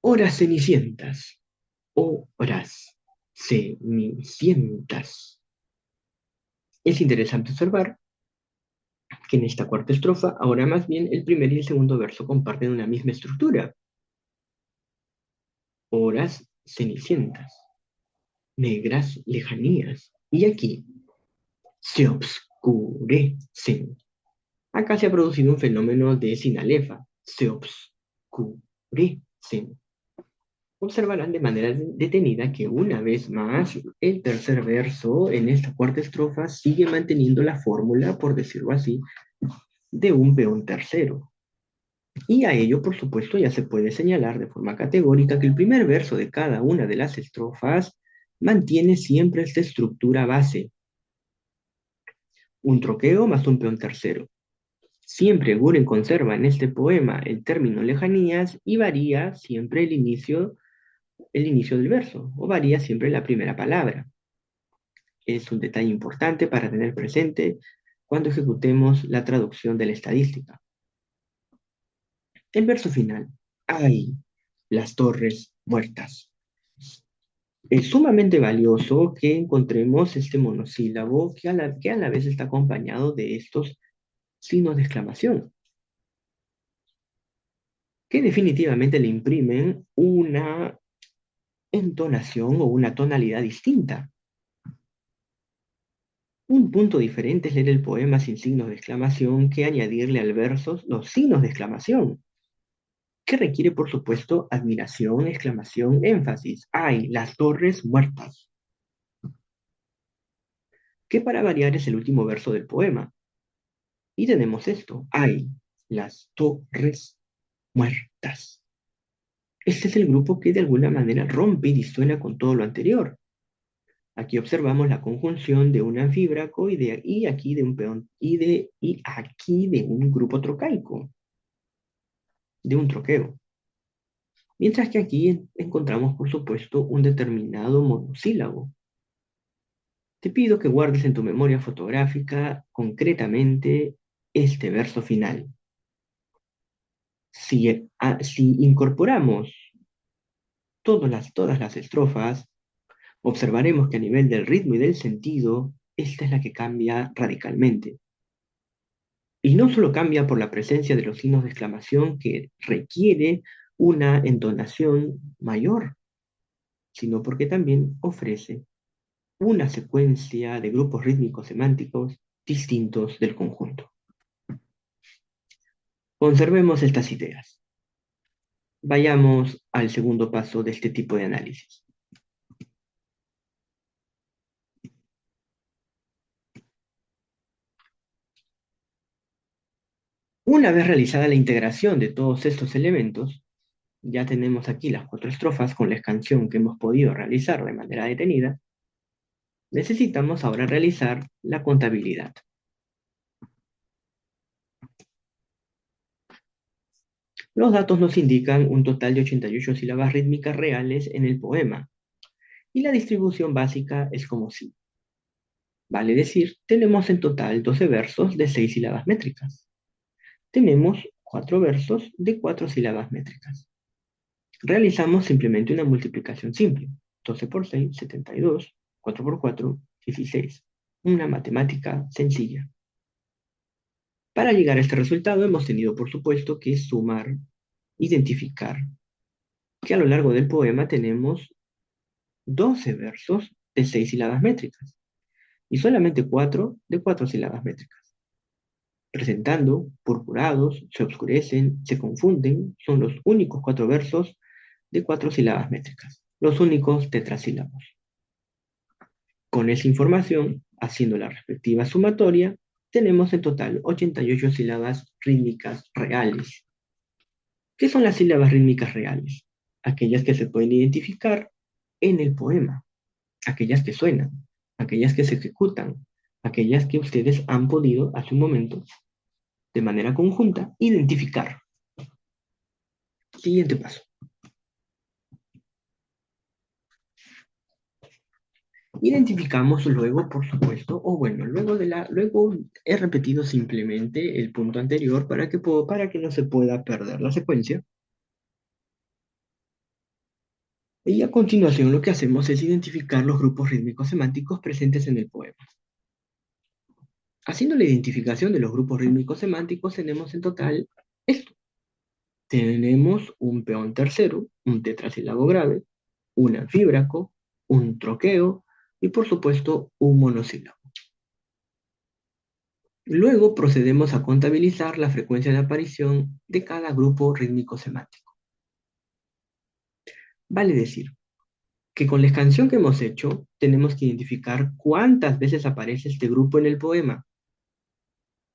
Horas cenicientas. Horas cenicientas. Es interesante observar que en esta cuarta estrofa, ahora más bien el primer y el segundo verso comparten una misma estructura. Horas cenicientas, negras lejanías. Y aquí se obscurecen. Acá se ha producido un fenómeno de sinalefa. Se obscurecen. Observarán de manera detenida que una vez más el tercer verso en esta cuarta estrofa sigue manteniendo la fórmula, por decirlo así, de un peón tercero. Y a ello, por supuesto, ya se puede señalar de forma categórica que el primer verso de cada una de las estrofas mantiene siempre esta estructura base, un troqueo más un peón tercero. Siempre Guren conserva en este poema el término lejanías y varía siempre el inicio del verso, o varía siempre la primera palabra. Es un detalle importante para tener presente cuando ejecutemos la traducción de la estadística. El verso final. ¡Ay! Las torres muertas. Es sumamente valioso que encontremos este monosílabo que a la vez está acompañado de estos signos de exclamación, que definitivamente le imprimen una entonación o una tonalidad distinta. Un punto diferente es leer el poema sin signos de exclamación que añadirle al verso los signos de exclamación, que requiere, por supuesto, admiración, exclamación, énfasis. ¡Ay, las torres muertas! Que para variar es el último verso del poema. Y tenemos esto. ¡Ay, las torres muertas! Este es el grupo que de alguna manera rompe y disuena con todo lo anterior. Aquí observamos la conjunción de un anfíbraco y aquí de un peón y aquí de un grupo trocaico, de un troqueo. Mientras que aquí encontramos, por supuesto, un determinado monosílabo. Te pido que guardes en tu memoria fotográfica concretamente este verso final. Si incorporamos todas las estrofas, observaremos que a nivel del ritmo y del sentido, esta es la que cambia radicalmente. Y no solo cambia por la presencia de los signos de exclamación que requiere una entonación mayor, sino porque también ofrece una secuencia de grupos rítmicos semánticos distintos del conjunto. Conservemos estas ideas. Vayamos al segundo paso de este tipo de análisis. Una vez realizada la integración de todos estos elementos, ya tenemos aquí las 4 estrofas con la escansión que hemos podido realizar de manera detenida. Necesitamos ahora realizar la contabilidad. Los datos nos indican un total de 88 sílabas rítmicas reales en el poema, y la distribución básica es como sigue. Vale decir, tenemos en total 12 versos de 6 sílabas métricas. Tenemos 4 versos de 4 sílabas métricas. Realizamos simplemente una multiplicación simple. 12 por 6, 72. 4 por 4, 16. Una matemática sencilla. Para llegar a este resultado hemos tenido, por supuesto, que sumar, identificar que a lo largo del poema tenemos 12 versos de 6 sílabas métricas y solamente 4 de 4 sílabas métricas. Presentando, purpurados, se oscurecen, se confunden, son los únicos 4 versos de 4 sílabas métricas, los únicos tetrasílabos. Con esa información, haciendo la respectiva sumatoria, tenemos en total 88 sílabas rítmicas reales. ¿Qué son las sílabas rítmicas reales? Aquellas que se pueden identificar en el poema, aquellas que suenan, aquellas que se ejecutan, aquellas que ustedes han podido hace un momento, de manera conjunta, identificar. Siguiente paso. Identificamos luego, por supuesto, o bueno, luego he repetido simplemente el punto anterior para que no se pueda perder la secuencia. Y a continuación lo que hacemos es identificar los grupos rítmicos semánticos presentes en el poema. Haciendo la identificación de los grupos rítmicos semánticos tenemos en total esto. Tenemos un peón tercero, un tetrasílabo grave, un anfíbraco, un troqueo y por supuesto un monosílabo. Luego procedemos a contabilizar la frecuencia de aparición de cada grupo rítmico semántico. Vale decir que con la escansión que hemos hecho tenemos que identificar cuántas veces aparece este grupo en el poema.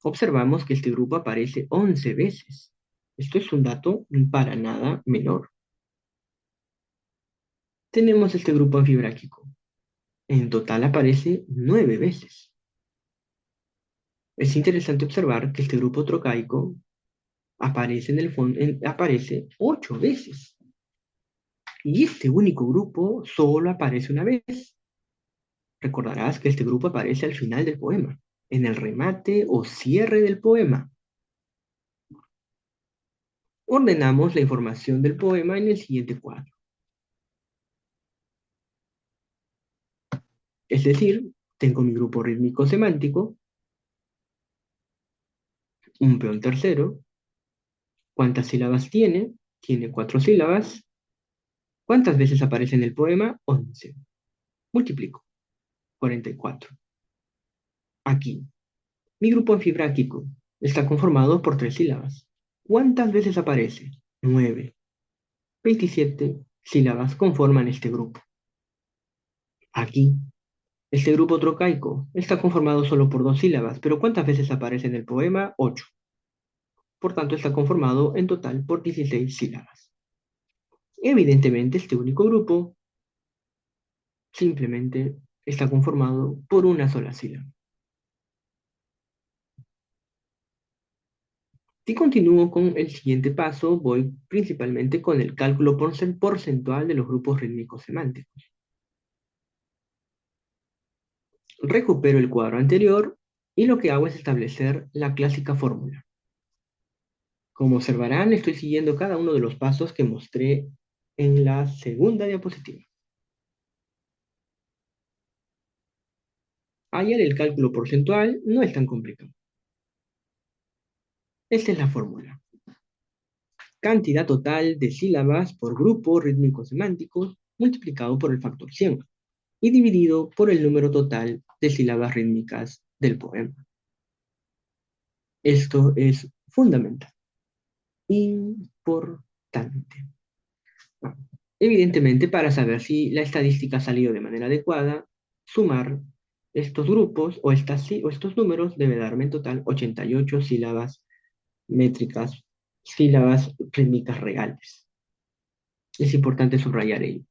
Observamos que este grupo aparece 11 veces. Esto es un dato para nada menor. Tenemos este grupo anfibráquico. En total aparece 9 veces. Es interesante observar que este grupo trocaico aparece en el fondo, aparece 8 veces. Y este único grupo solo aparece una vez. Recordarás que este grupo aparece al final del poema, en el remate o cierre del poema. Ordenamos la información del poema en el siguiente cuadro. Es decir, tengo mi grupo rítmico semántico, un peón tercero. ¿Cuántas sílabas tiene? Tiene 4 sílabas. ¿Cuántas veces aparece en el poema? 11. Multiplico. 44. Aquí, mi grupo anfibráquico está conformado por 3 sílabas. ¿Cuántas veces aparece? 9. 27 sílabas conforman este grupo. Aquí, este grupo trocaico está conformado solo por 2 sílabas, pero ¿cuántas veces aparece en el poema? 8. Por tanto, está conformado en total por 16 sílabas. Evidentemente, este único grupo simplemente está conformado por una sola sílaba. Si continúo con el siguiente paso, voy principalmente con el cálculo porcentual de los grupos rítmicos semánticos. Recupero el cuadro anterior y lo que hago es establecer la clásica fórmula. Como observarán, estoy siguiendo cada uno de los pasos que mostré en la segunda diapositiva. Hallar el cálculo porcentual no es tan complicado. Esta es la fórmula. Cantidad total de sílabas por grupo rítmico semánticos multiplicado por el factor 100 y dividido por el número total de sílabas rítmicas del poema. Esto es fundamental, importante. Evidentemente, para saber si la estadística ha salido de manera adecuada, sumar estos grupos o estos números debe darme en total 88 sílabas métricas, sílabas rítmicas reales. Es importante subrayar ello.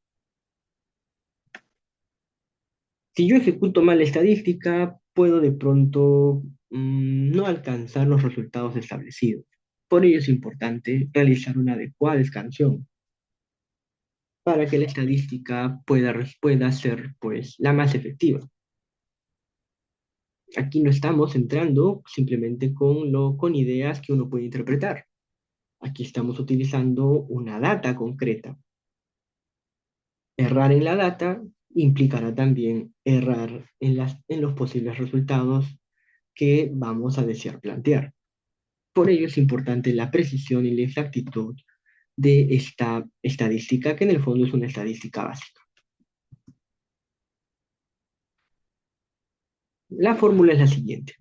Si yo ejecuto mal la estadística, puedo de pronto no alcanzar los resultados establecidos. Por ello es importante realizar una adecuada escansión para que la estadística pueda ser pues, la más efectiva. Aquí no estamos entrando simplemente con ideas que uno puede interpretar. Aquí estamos utilizando una data concreta. Errar en la data implicará también errar en los posibles resultados que vamos a desear plantear. Por ello es importante la precisión y la exactitud de esta estadística, que en el fondo es una estadística básica. La fórmula es la siguiente.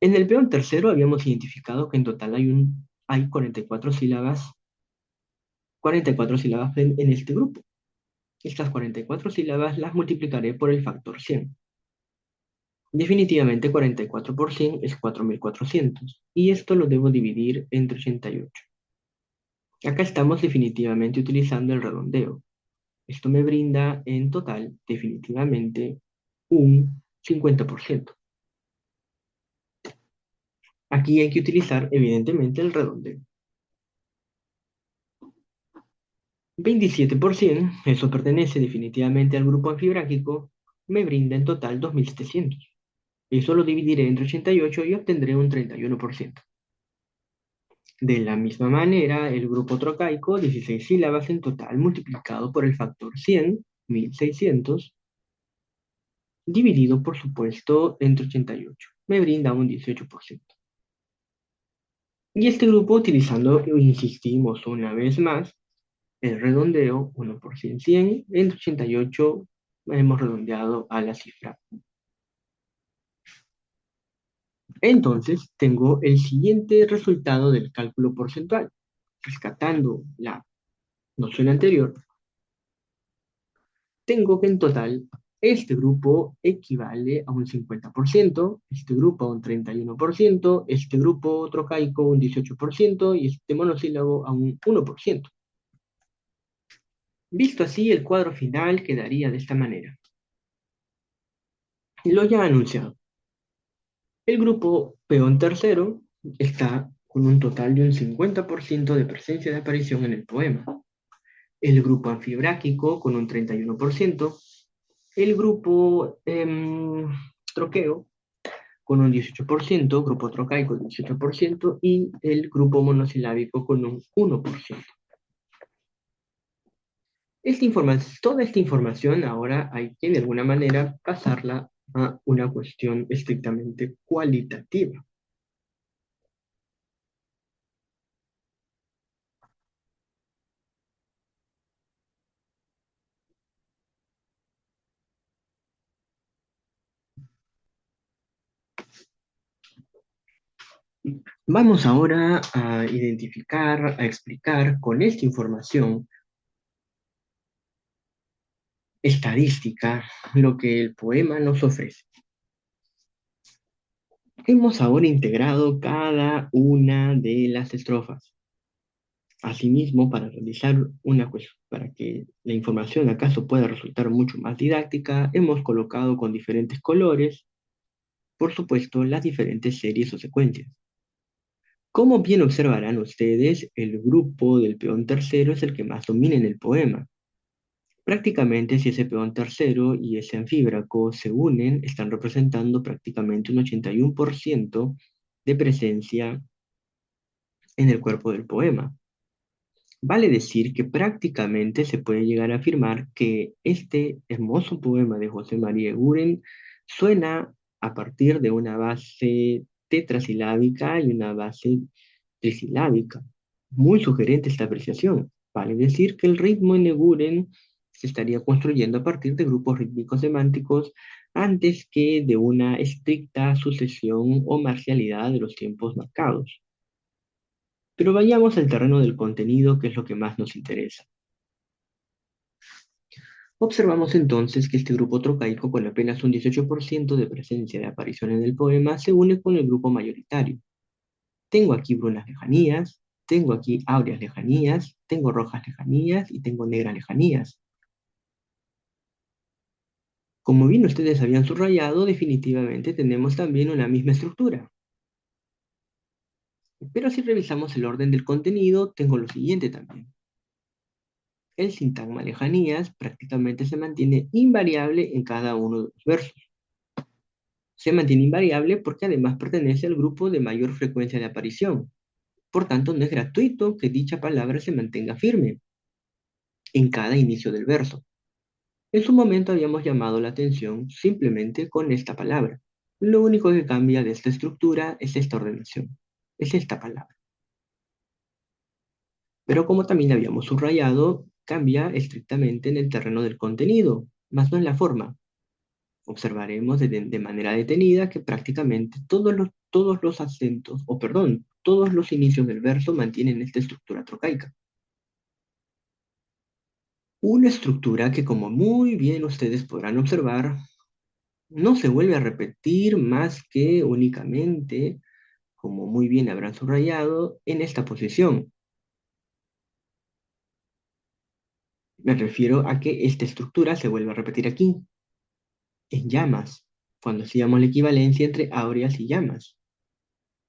En el peón tercero habíamos identificado que en total hay 44 sílabas en este grupo. Estas 44 sílabas las multiplicaré por el factor 100. Definitivamente 44 por 100 es 4400 y esto lo debo dividir entre 88. Acá estamos definitivamente utilizando el redondeo. Esto me brinda en total definitivamente un 50%. Aquí hay que utilizar evidentemente el redondeo. 27%, eso pertenece definitivamente al grupo anfibráquico, me brinda en total 2.700. Eso lo dividiré entre 88 y obtendré un 31%. De la misma manera, el grupo trocaico, 16 sílabas en total, multiplicado por el factor 100, 1.600, dividido por supuesto entre 88, me brinda un 18%. Y este grupo, utilizando, insistimos una vez más, el redondeo, 1 por 100, entre 88 hemos redondeado a la cifra. Entonces, tengo el siguiente resultado del cálculo porcentual. Rescatando la noción anterior, tengo que en total este grupo equivale a un 50%, este grupo a un 31%, este grupo trocaico un 18% y este monosílabo a un 1%. Visto así, el cuadro final quedaría de esta manera. Lo ya anunciado. El grupo peón tercero está con un total de un 50% de presencia de aparición en el poema. El grupo anfibráquico con un 31%, el grupo troqueo con un 18%, grupo trocaico 18% y el grupo monosilábico con un 1%. Toda esta información ahora hay que de alguna manera pasarla a una cuestión estrictamente cualitativa. Vamos ahora a identificar, a explicar con esta información estadística lo que el poema nos ofrece. Hemos ahora integrado cada una de las estrofas. Asimismo, para que la información acaso pueda resultar mucho más didáctica, hemos colocado con diferentes colores, por supuesto, las diferentes series o secuencias. Como bien observarán ustedes, el grupo del peón tercero es el que más domina en el poema. Prácticamente, si ese peón tercero y ese anfíbraco se unen, están representando prácticamente un 81% de presencia en el cuerpo del poema. Vale decir que prácticamente se puede llegar a afirmar que este hermoso poema de José María Eguren suena a partir de una base tetrasilábica y una base trisilábica. Muy sugerente esta apreciación. Vale decir que el ritmo en Eguren se estaría construyendo a partir de grupos rítmicos semánticos antes que de una estricta sucesión o marcialidad de los tiempos marcados. Pero vayamos al terreno del contenido, que es lo que más nos interesa. Observamos entonces que este grupo trocaico, con apenas un 18% de presencia de aparición en el poema, se une con el grupo mayoritario. Tengo aquí brunas lejanías, tengo aquí áureas lejanías, tengo rojas lejanías y tengo negras lejanías. Como bien ustedes habían subrayado, definitivamente tenemos también una misma estructura. Pero si revisamos el orden del contenido, tengo lo siguiente también. El sintagma lejanías prácticamente se mantiene invariable en cada uno de los versos. Se mantiene invariable porque además pertenece al grupo de mayor frecuencia de aparición. Por tanto, no es gratuito que dicha palabra se mantenga firme en cada inicio del verso. En su momento habíamos llamado la atención simplemente con esta palabra. Lo único que cambia de esta estructura es esta ordenación, es esta palabra. Pero como también habíamos subrayado, cambia estrictamente en el terreno del contenido, más no en la forma. Observaremos de manera detenida que prácticamente todos los acentos, o perdón, todos los inicios del verso mantienen esta estructura trocaica. Una estructura que, como muy bien ustedes podrán observar, no se vuelve a repetir más que únicamente, como muy bien habrán subrayado, en esta posición. Me refiero a que esta estructura se vuelve a repetir aquí, en llamas, cuando hacíamos la equivalencia entre áureas y llamas.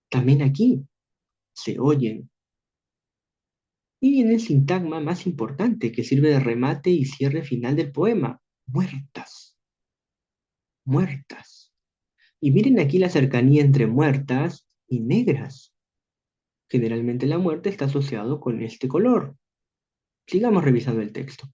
También aquí se oyen. Y viene el sintagma más importante que sirve de remate y cierre final del poema. Muertas, muertas. Y miren aquí la cercanía entre muertas y negras. Generalmente la muerte está asociado con este color. Sigamos revisando el texto.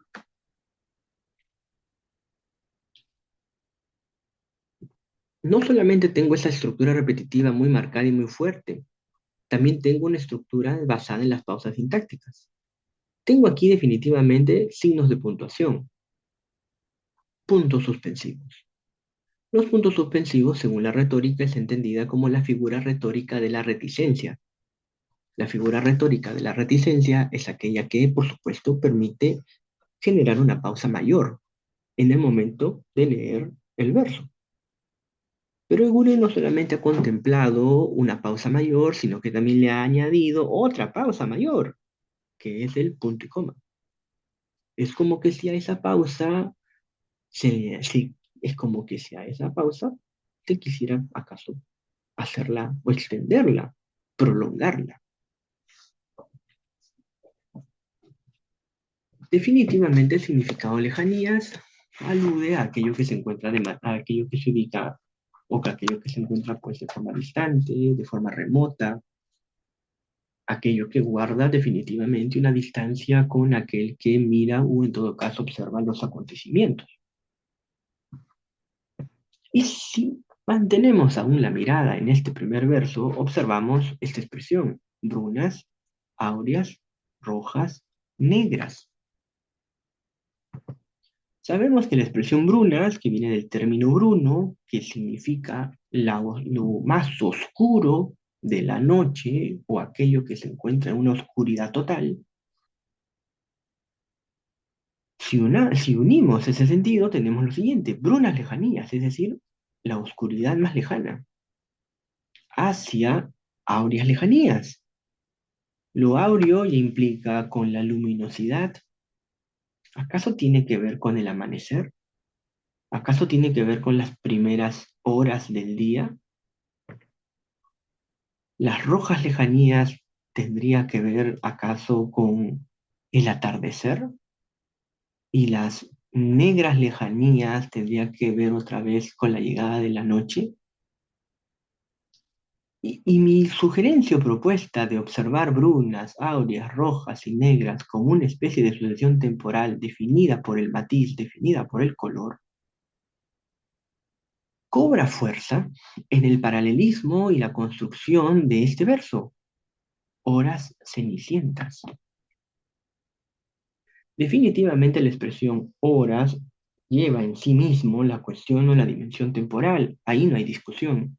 No solamente tengo esa estructura repetitiva muy marcada y muy fuerte, también tengo una estructura basada en las pausas sintácticas. Tengo aquí definitivamente signos de puntuación, puntos suspensivos. Los puntos suspensivos, según la retórica, es entendida como la figura retórica de la reticencia. La figura retórica de la reticencia es aquella que, por supuesto, permite generar una pausa mayor en el momento de leer el verso. Pero Eguren no solamente ha contemplado una pausa mayor, sino que también le ha añadido otra pausa mayor, que es el punto y coma. Es como que si a esa pausa sí, es como que si a esa pausa te quisiera acaso hacerla o extenderla, prolongarla. Definitivamente el significado lejanías alude a aquello que se encuentra a aquello que se ubica o que aquello que se encuentra pues de forma distante, de forma remota, aquello que guarda definitivamente una distancia con aquel que mira o en todo caso observa los acontecimientos. Y si mantenemos aún la mirada en este primer verso, observamos esta expresión, brunas, áureas, rojas, negras. Sabemos que la expresión brunas, que viene del término bruno, que significa lo más oscuro de la noche o aquello que se encuentra en una oscuridad total, si unimos ese sentido, tenemos lo siguiente, brunas lejanías, es decir, la oscuridad más lejana, hacia áureas lejanías. Lo áureo ya implica con la luminosidad. ¿Acaso tiene que ver con el amanecer? ¿Acaso tiene que ver con las primeras horas del día? ¿Las rojas lejanías tendría que ver acaso con el atardecer? ¿Y las negras lejanías tendría que ver otra vez con la llegada de la noche? Y mi sugerencia o propuesta de observar brunas, áureas, rojas y negras como una especie de sucesión temporal definida por el matiz, definida por el color, cobra fuerza en el paralelismo y la construcción de este verso, horas cenicientas. Definitivamente la expresión horas lleva en sí mismo la cuestión o la dimensión temporal, ahí no hay discusión.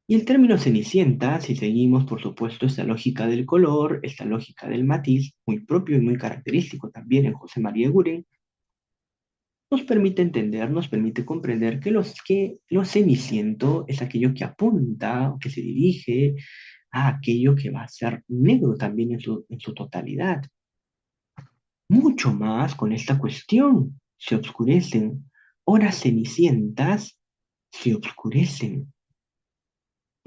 Y el término cenicienta, si seguimos por supuesto esta lógica del color, esta lógica del matiz, muy propio y muy característico también en José María Eguren, nos permite entender, nos permite comprender que lo ceniciento es aquello que apunta o que se dirige a aquello que va a ser negro también en su totalidad. Mucho más con esta cuestión. Se oscurecen. Horas cenicientas se oscurecen.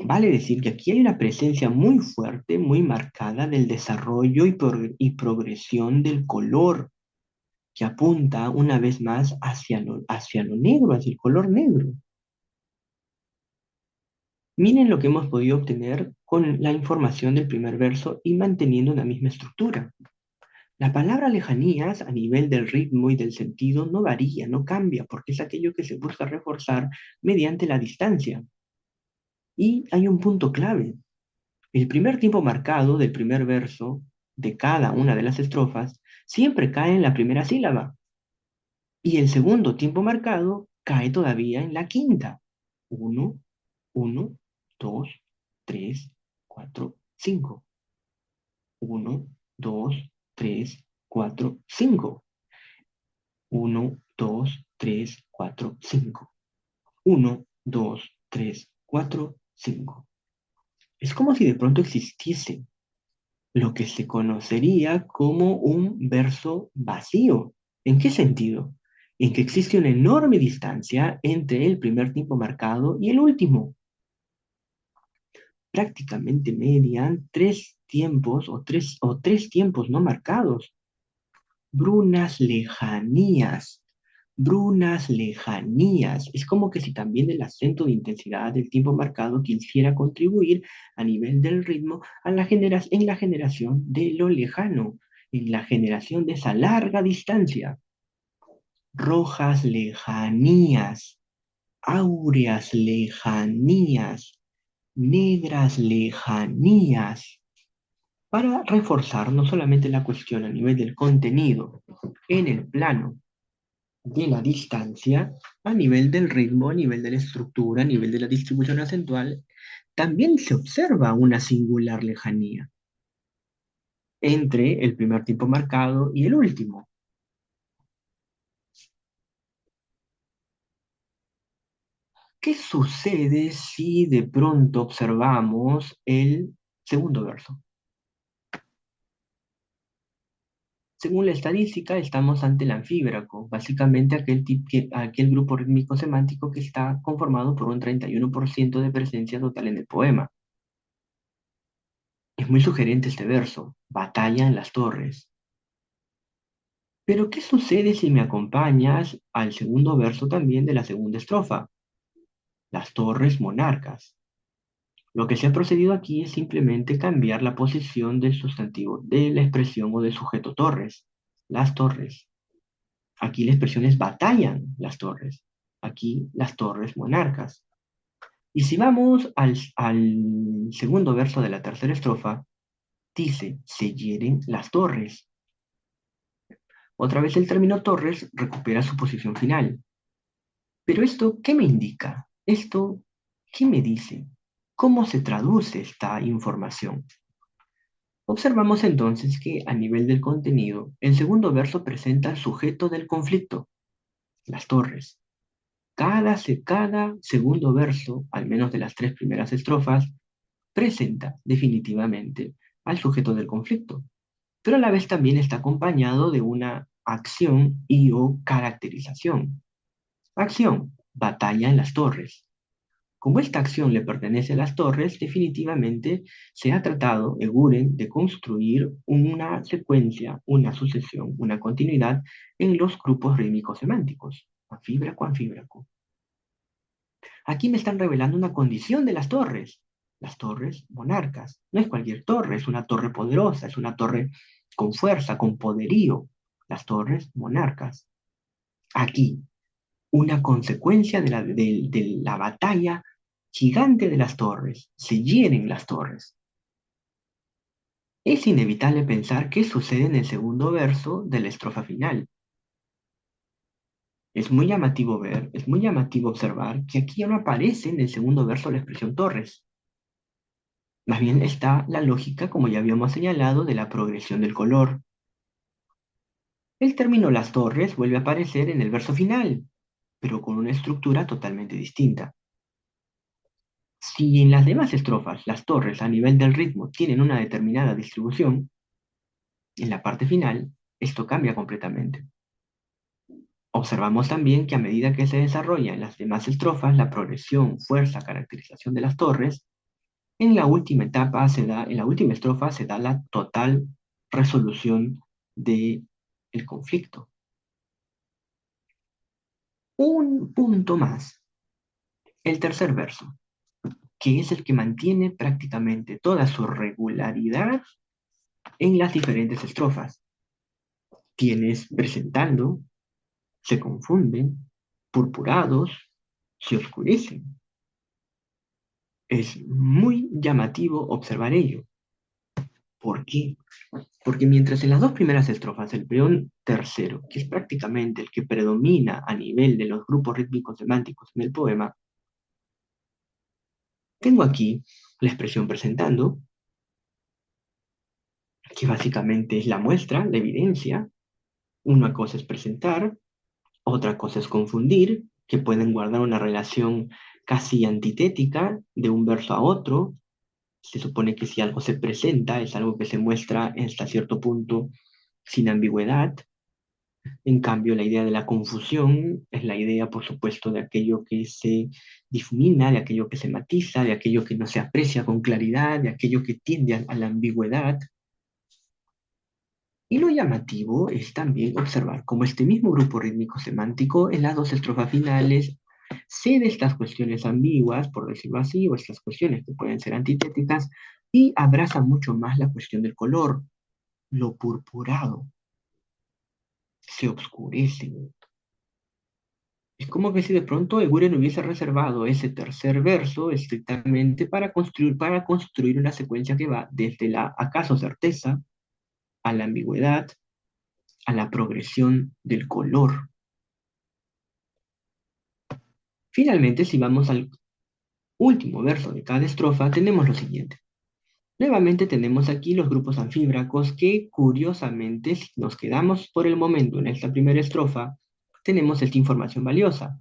Vale decir que aquí hay una presencia muy fuerte, muy marcada del desarrollo y progresión del color, que apunta una vez más hacia lo negro, hacia el color negro. Miren lo que hemos podido obtener con la información del primer verso y manteniendo una misma estructura. La palabra lejanías a nivel del ritmo y del sentido no varía, no cambia, porque es aquello que se busca reforzar mediante la distancia. Y hay un punto clave. El primer tiempo marcado del primer verso de cada una de las estrofas siempre cae en la primera sílaba. Y el segundo tiempo marcado cae todavía en la quinta. Uno, uno, dos, tres, cuatro, cinco. Uno, dos, tres, cuatro, cinco. Uno, 2, 3, 4, 5. Uno, 2, 3, 4, 5. Es como si de pronto existiese lo que se conocería como un verso vacío. ¿En qué sentido? En que existe una enorme distancia entre el primer tiempo marcado y el último. Prácticamente median tres tiempos o tres tiempos no marcados. Brunas lejanías, brunas lejanías. Es como que si también el acento de intensidad del tiempo marcado quisiera contribuir a nivel del ritmo en la generación de lo lejano, en la generación de esa larga distancia. Rojas lejanías, áureas lejanías, negras lejanías, para reforzar no solamente la cuestión a nivel del contenido en el plano de la distancia, a nivel del ritmo, a nivel de la estructura, a nivel de la distribución acentual, también se observa una singular lejanía entre el primer tiempo marcado y el último. ¿Qué sucede si de pronto observamos el segundo verso? Según la estadística, estamos ante el anfíbraco, básicamente aquel grupo rítmico semántico que está conformado por un 31% de presencia total en el poema. Es muy sugerente este verso, batalla en las torres. Pero ¿qué sucede si me acompañas al segundo verso también de la segunda estrofa? Las torres monarcas. Lo que se ha procedido aquí es simplemente cambiar la posición del sustantivo de la expresión o de sujeto torres. Las torres. Aquí la expresión es batallan las torres. Aquí las torres monarcas. Y si vamos al segundo verso de la tercera estrofa, dice, se hieren las torres. Otra vez el término torres recupera su posición final. Pero esto, ¿qué me indica? Esto, ¿qué me dice? ¿Cómo se traduce esta información? Observamos entonces que a nivel del contenido, el segundo verso presenta el sujeto del conflicto, las torres. Cada segundo verso, al menos de las tres primeras estrofas, presenta definitivamente al sujeto del conflicto, pero a la vez también está acompañado de una acción y o caracterización. Acción, batalla en las torres. Como esta acción le pertenece a las torres, definitivamente se ha tratado, Eguren, de construir una secuencia, una sucesión, una continuidad en los grupos rítmicos semánticos, anfíbraco, anfíbraco. Aquí me están revelando una condición de las torres monarcas. No es cualquier torre, es una torre poderosa, es una torre con fuerza, con poderío. Las torres monarcas. Aquí, una consecuencia de la batalla gigante de las torres. Se hieren las torres. Es inevitable pensar qué sucede en el segundo verso de la estrofa final. Es muy llamativo ver, es muy llamativo observar que aquí ya no aparece en el segundo verso la expresión torres. Más bien está la lógica, como ya habíamos señalado, de la progresión del color. El término las torres vuelve a aparecer en el verso final, pero con una estructura totalmente distinta. Si en las demás estrofas las torres a nivel del ritmo tienen una determinada distribución, en la parte final esto cambia completamente. Observamos también que a medida que se desarrolla en las demás estrofas la progresión, fuerza, caracterización de las torres, en la última etapa en la última estrofa se da la total resolución del conflicto. Un punto más, el tercer verso, que es el que mantiene prácticamente toda su regularidad en las diferentes estrofas. Tienes presentando, se confunden, purpurados, se oscurecen. Es muy llamativo observar ello. ¿Por qué? Porque mientras en las dos primeras estrofas el peón tercero, que es prácticamente el que predomina a nivel de los grupos rítmicos semánticos en el poema, tengo aquí la expresión presentando, que básicamente es la muestra, la evidencia. Una cosa es presentar, otra cosa es confundir, que pueden guardar una relación casi antitética de un verso a otro. Se supone que si algo se presenta, es algo que se muestra hasta cierto punto sin ambigüedad. En cambio, la idea de la confusión es la idea, por supuesto, de aquello que se difumina, de aquello que se matiza, de aquello que no se aprecia con claridad, de aquello que tiende a la ambigüedad. Y lo llamativo es también observar cómo este mismo grupo rítmico semántico en las dos estrofas finales cede estas cuestiones ambiguas, por decirlo así, o estas cuestiones que pueden ser antitéticas, y abraza mucho más la cuestión del color, lo purpurado, se oscurece. Es como que si de pronto Eguren hubiese reservado ese tercer verso estrictamente para construir una secuencia que va desde la acaso certeza a la ambigüedad, a la progresión del color. Finalmente, si vamos al último verso de cada estrofa, tenemos lo siguiente. Nuevamente tenemos aquí los grupos anfíbracos que, curiosamente, si nos quedamos por el momento en esta primera estrofa, tenemos esta información valiosa.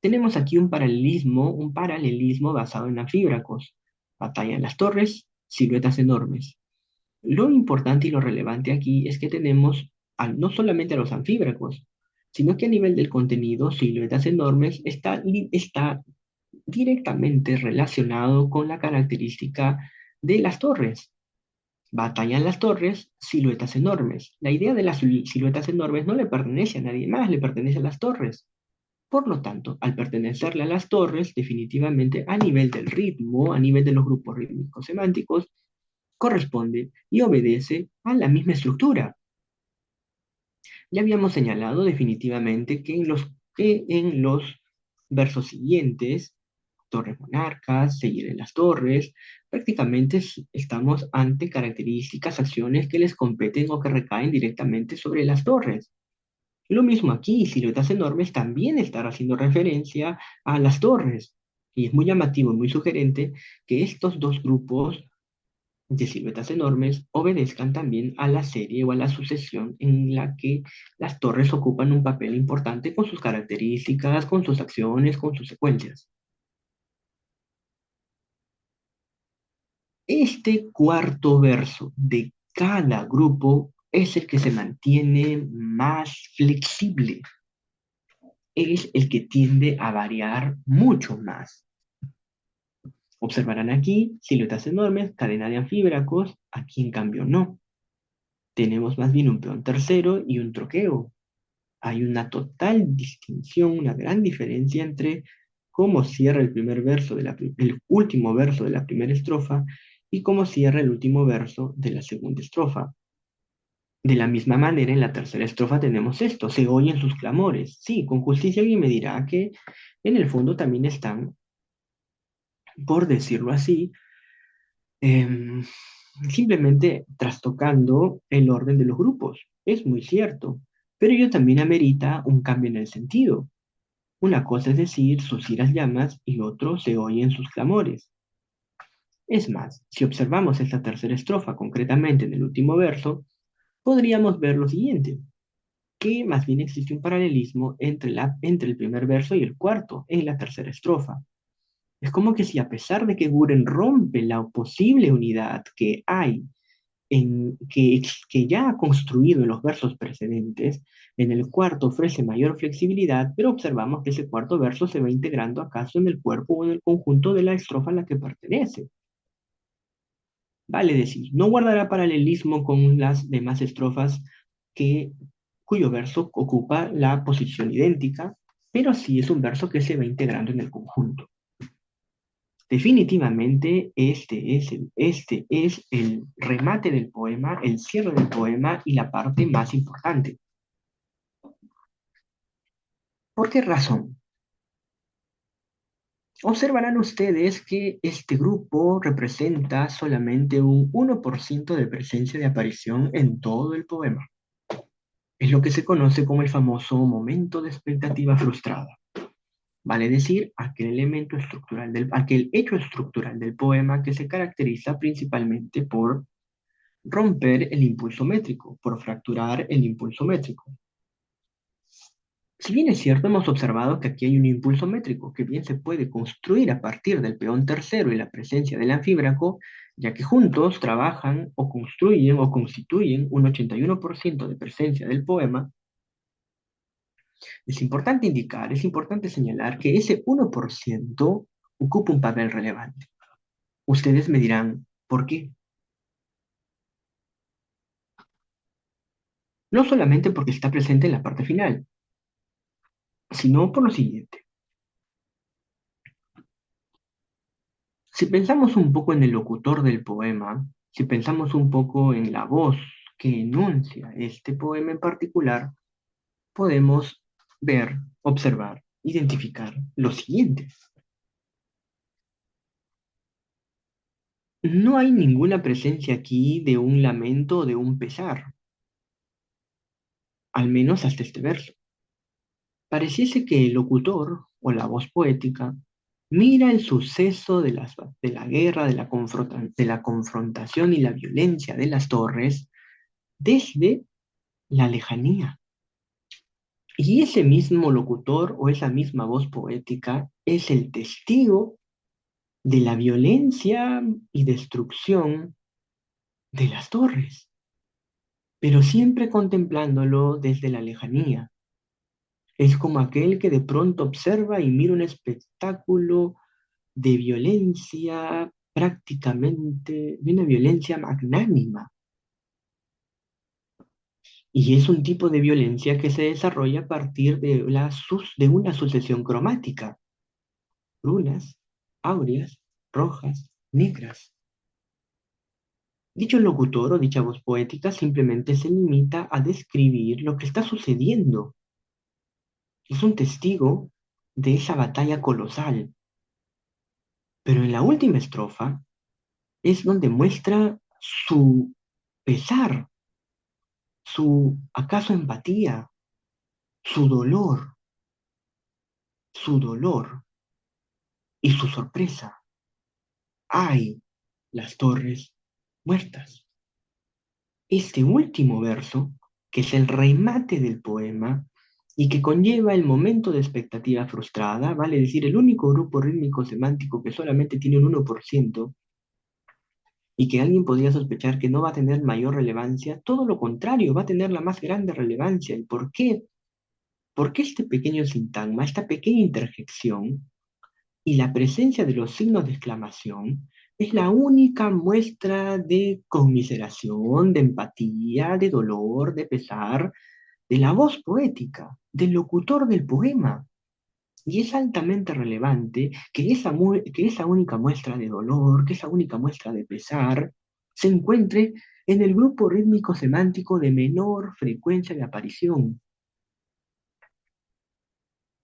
Tenemos aquí un paralelismo basado en anfíbracos. Batalla en las torres, siluetas enormes. Lo importante y lo relevante aquí es que tenemos no solamente a los anfíbracos, sino que a nivel del contenido, siluetas enormes está directamente relacionado con la característica de las torres. Batalla en las torres, siluetas enormes. La idea de las siluetas enormes no le pertenece a nadie más, le pertenece a las torres. Por lo tanto, al pertenecerle a las torres, definitivamente a nivel del ritmo, a nivel de los grupos rítmicos semánticos, corresponde y obedece a la misma estructura. Ya habíamos señalado definitivamente que en los versos siguientes, torres monarcas, seguir en las torres, prácticamente estamos ante características, acciones que les competen o que recaen directamente sobre las torres. Lo mismo aquí, siluetas enormes también estará haciendo referencia a las torres. Y es muy llamativo y muy sugerente que estos dos grupos de siluetas enormes obedezcan también a la serie o a la sucesión en la que las torres ocupan un papel importante con sus características, con sus acciones, con sus secuencias. Este cuarto verso de cada grupo es el que se mantiene más flexible, es el que tiende a variar mucho más. Observarán aquí siluetas enormes, cadena de anfíbracos, aquí en cambio no. Tenemos más bien un peón tercero y un troqueo. Hay una total distinción, una gran diferencia entre cómo cierra el primer verso el último verso de la primera estrofa y cómo cierra el último verso de la segunda estrofa. De la misma manera, en la tercera estrofa tenemos esto, se oyen sus clamores. Sí, con justicia alguien me dirá que en el fondo también están, por decirlo así, em, simplemente trastocando el orden de los grupos. Es muy cierto, pero ello también amerita un cambio en el sentido. Una cosa es decir, sus iras llamas y otro se oyen sus clamores. Es más, si observamos esta tercera estrofa concretamente en el último verso, podríamos ver lo siguiente, que más bien existe un paralelismo entre el primer verso y el cuarto en la tercera estrofa. Es como que si a pesar de que Guren rompe la posible unidad que hay que ya ha construido en los versos precedentes, en el cuarto ofrece mayor flexibilidad, pero observamos que ese cuarto verso se va integrando acaso en el cuerpo o en el conjunto de la estrofa a la que pertenece. Vale decir, no guardará paralelismo con las demás estrofas que, cuyo verso ocupa la posición idéntica, pero sí es un verso que se va integrando en el conjunto. Definitivamente este es el remate del poema, el cierre del poema y la parte más importante. ¿Por qué razón? Observarán ustedes que este grupo representa solamente un 1% de presencia de aparición en todo el poema. Es lo que se conoce como el famoso momento de expectativa frustrada. Vale decir, aquel hecho estructural del poema que se caracteriza principalmente por romper el impulso métrico, por fracturar el impulso métrico. Si bien es cierto, hemos observado que aquí hay un impulso métrico que bien se puede construir a partir del peón tercero y la presencia del anfíbraco, ya que juntos trabajan o construyen o constituyen un 81% de presencia del poema. Es importante indicar, es importante señalar que ese 1% ocupa un papel relevante. Ustedes me dirán, ¿por qué? No solamente porque está presente en la parte final, sino por lo siguiente. Si pensamos un poco en el locutor del poema, si pensamos un poco en la voz que enuncia este poema en particular, podemos ver, observar, identificar lo siguiente. No hay ninguna presencia aquí de un lamento o de un pesar, al menos hasta este verso. Pareciese que el locutor, o la voz poética, mira el suceso de la guerra, de la confrontación y la violencia de las torres desde la lejanía. Y ese mismo locutor o esa misma voz poética es el testigo de la violencia y destrucción de las torres, pero siempre contemplándolo desde la lejanía. Es como aquel que de pronto observa y mira un espectáculo de violencia prácticamente, de una violencia magnánima. Y es un tipo de violencia que se desarrolla a partir de una sucesión cromática, brunas, áureas, rojas, negras. Dicho locutor o dicha voz poética simplemente se limita a describir lo que está sucediendo. Es un testigo de esa batalla colosal. Pero en la última estrofa es donde muestra su pesar, su acaso empatía, su dolor, su dolor y su sorpresa. ¡Ay! Las torres muertas. Este último verso, que es el remate del poema y que conlleva el momento de expectativa frustrada, vale decir, el único grupo rítmico semántico que solamente tiene un 1% y que alguien podría sospechar que no va a tener mayor relevancia, todo lo contrario, va a tener la más grande relevancia. ¿Y por qué? Porque este pequeño sintagma, esta pequeña interjección y la presencia de los signos de exclamación es la única muestra de conmiseración, de empatía, de dolor, de pesar, de la voz poética, del locutor del poema. Y es altamente relevante que que esa única muestra de dolor, que esa única muestra de pesar, se encuentre en el grupo rítmico semántico de menor frecuencia de aparición.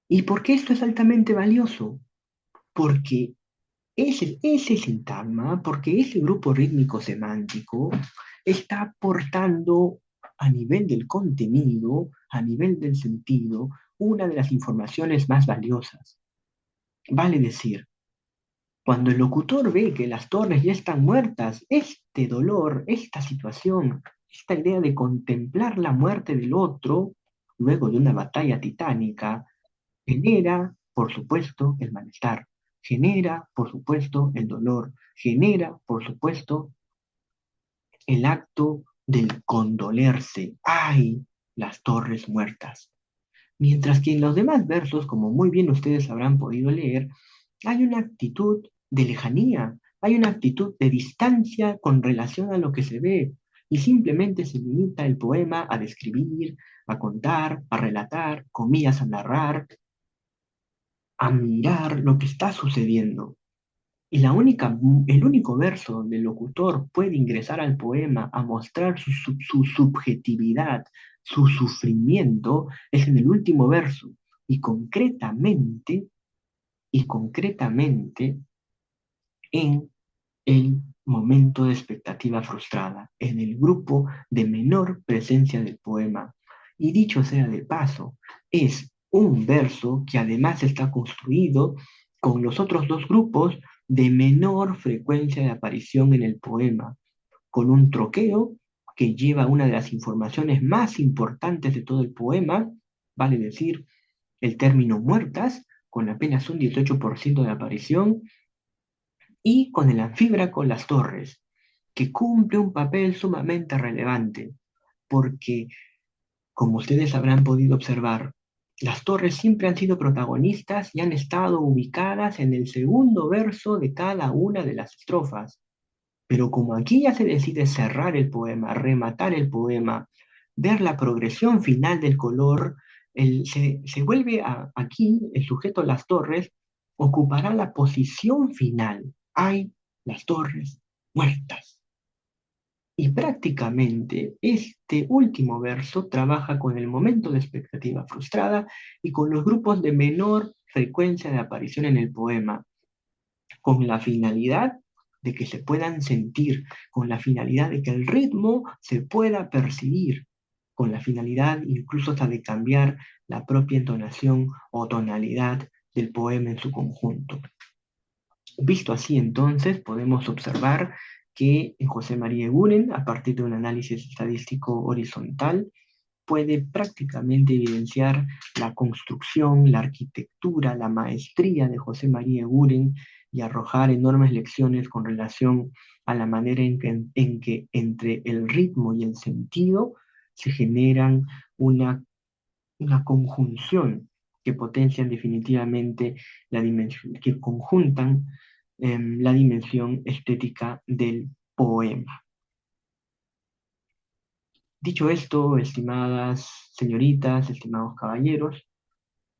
¿Y por qué esto es altamente valioso? Porque ese sintagma, porque ese grupo rítmico semántico está aportando a nivel del contenido, a nivel del sentido, una de las informaciones más valiosas. Vale decir, cuando el locutor ve que las torres ya están muertas, este dolor, esta situación, esta idea de contemplar la muerte del otro, luego de una batalla titánica, genera, por supuesto, el malestar, genera, por supuesto, el dolor, genera, por supuesto, el acto del condolerse. ¡Ay! Las torres muertas. Mientras que en los demás versos, como muy bien ustedes habrán podido leer, hay una actitud de lejanía, hay una actitud de distancia con relación a lo que se ve, y simplemente se limita el poema a describir, a contar, a relatar, comillas, a narrar, a mirar lo que está sucediendo. Y el único verso donde el locutor puede ingresar al poema a mostrar su subjetividad, su sufrimiento, es en el último verso. Y concretamente en el momento de expectativa frustrada, en el grupo de menor presencia del poema. Y dicho sea de paso, es un verso que además está construido con los otros dos grupos de menor frecuencia de aparición en el poema, con un troqueo que lleva una de las informaciones más importantes de todo el poema, vale decir, el término muertas, con apenas un 18% de aparición, y con el anfíbraco Las Torres, que cumple un papel sumamente relevante, porque, como ustedes habrán podido observar, las torres siempre han sido protagonistas y han estado ubicadas en el segundo verso de cada una de las estrofas. Pero como aquí ya se decide cerrar el poema, rematar el poema, ver la progresión final del color, se vuelve aquí el sujeto Las Torres ocupará la posición final. Hay las torres muertas. Y prácticamente este último verso trabaja con el momento de expectativa frustrada y con los grupos de menor frecuencia de aparición en el poema, con la finalidad de que se puedan sentir, con la finalidad de que el ritmo se pueda percibir, con la finalidad incluso hasta de cambiar la propia entonación o tonalidad del poema en su conjunto. Visto así, entonces, podemos observar que José María Eguren, a partir de un análisis estadístico horizontal, puede prácticamente evidenciar la construcción, la arquitectura, la maestría de José María Eguren y arrojar enormes lecciones con relación a la manera en que entre el ritmo y el sentido se generan una conjunción que potencian definitivamente la dimensión, que conjuntan la dimensión estética del poema. Dicho esto, estimadas señoritas, estimados caballeros,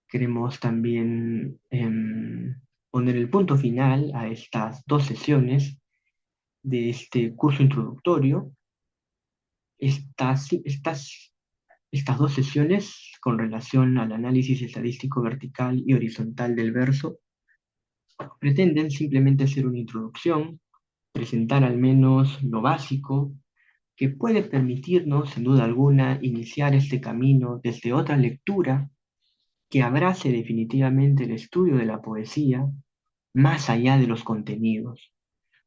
queremos también poner el punto final a estas dos sesiones de este curso introductorio. Estas dos sesiones con relación al análisis estadístico vertical y horizontal del verso pretenden simplemente ser una introducción, presentar al menos lo básico que puede permitirnos, sin duda alguna, iniciar este camino desde otra lectura que abrace definitivamente el estudio de la poesía más allá de los contenidos,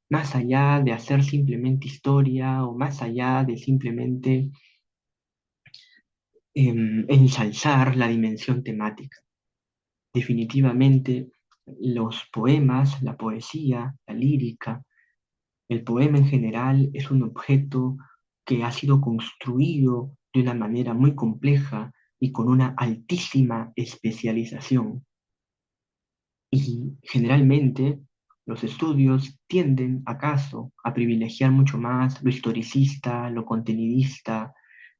más allá de hacer simplemente historia o más allá de simplemente ensalzar la dimensión temática. Definitivamente, los poemas, la poesía, la lírica, el poema en general es un objeto que ha sido construido de una manera muy compleja y con una altísima especialización. Y generalmente los estudios tienden, acaso, a privilegiar mucho más lo historicista, lo contenidista,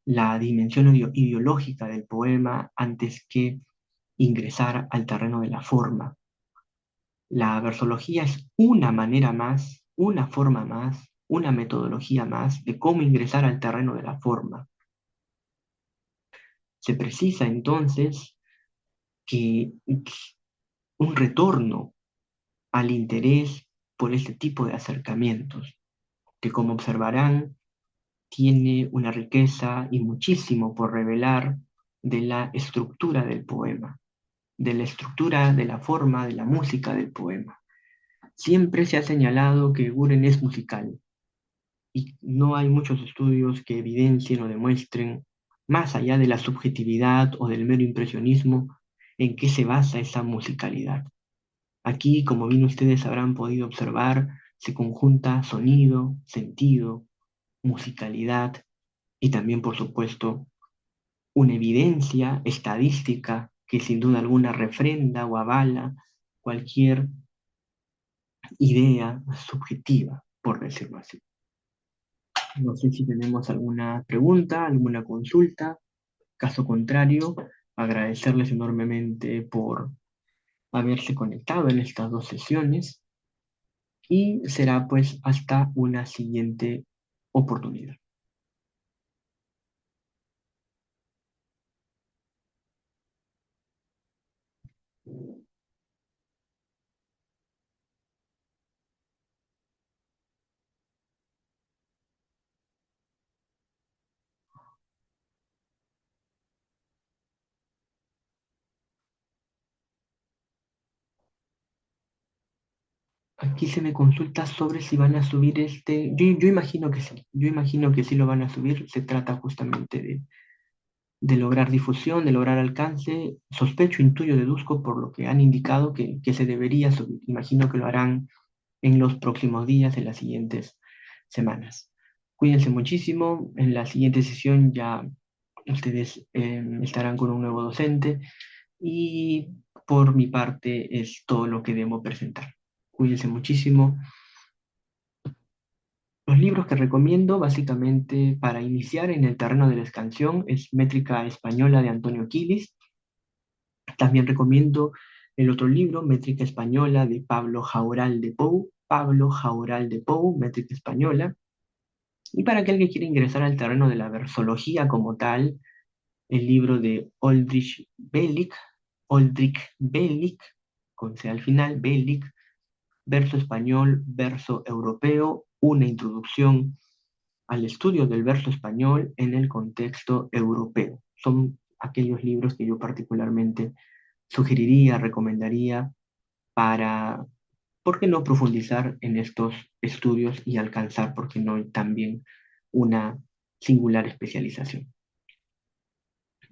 la dimensión ideológica del poema antes que ingresar al terreno de la forma. La versología es una manera más, una forma más, una metodología más de cómo ingresar al terreno de la forma. Se precisa entonces que un retorno al interés por este tipo de acercamientos, que como observarán, tiene una riqueza y muchísimo por revelar de la estructura del poema, de la estructura de la forma, de la música del poema. Siempre se ha señalado que Guren es musical y no hay muchos estudios que evidencien o demuestren, más allá de la subjetividad o del mero impresionismo, en qué se basa esa musicalidad. Aquí, como bien ustedes habrán podido observar, se conjunta sonido, sentido, musicalidad y también, por supuesto, una evidencia estadística que sin duda alguna refrenda o avala cualquier idea subjetiva, por decirlo así. No sé si tenemos alguna pregunta, alguna consulta. Caso contrario, agradecerles enormemente por haberse conectado en estas dos sesiones y será pues hasta una siguiente oportunidad. Aquí se me consulta sobre si van a subir este. Yo imagino que sí. Yo imagino que sí lo van a subir. Se trata justamente de lograr difusión, de lograr alcance. Sospecho, intuyo, deduzco por lo que han indicado que se debería subir. Imagino que lo harán en los próximos días, en las siguientes semanas. Cuídense muchísimo. En la siguiente sesión ya ustedes estarán con un nuevo docente y por mi parte es todo lo que debo presentar. Cuídense muchísimo. Los libros que recomiendo básicamente para iniciar en el terreno de la escansión es Métrica Española de Antonio Quilis. También recomiendo el otro libro, Métrica Española de Pablo Jaural de Pou. Pablo Jaural de Pou, Métrica Española. Y para aquel que quiera ingresar al terreno de la versología como tal, el libro de Oldrich Bellick, con C al final, Bellick, Verso Español, Verso Europeo, una introducción al estudio del verso español en el contexto europeo. Son aquellos libros que yo particularmente sugeriría, recomendaría para, ¿por qué no profundizar en estos estudios y alcanzar, por qué no, también una singular especialización?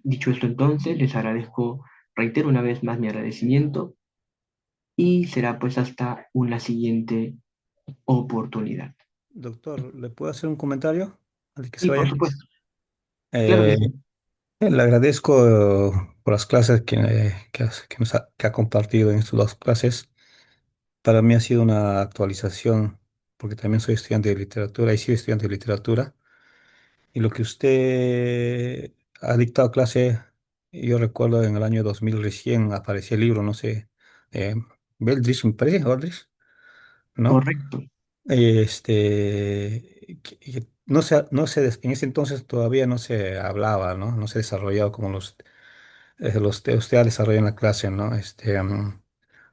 Dicho esto entonces, les agradezco, reitero una vez más mi agradecimiento y será pues hasta una siguiente oportunidad. Doctor, ¿le puedo hacer un comentario antes que se Y por vaya? supuesto, claro que Eh, sí, Le agradezco por las clases que ha compartido en estas dos clases. Para mí ha sido una actualización, porque también soy estudiante de literatura y soy estudiante de literatura. Y lo que usted ha dictado clase, yo recuerdo en el año 2000 recién apareció el libro, no sé, eh, Beldrich, me parece, Aldrich, ¿no? correcto, En ese entonces todavía no se hablaba, ¿no? No se desarrollaba como usted ha desarrollado en la clase, ¿no?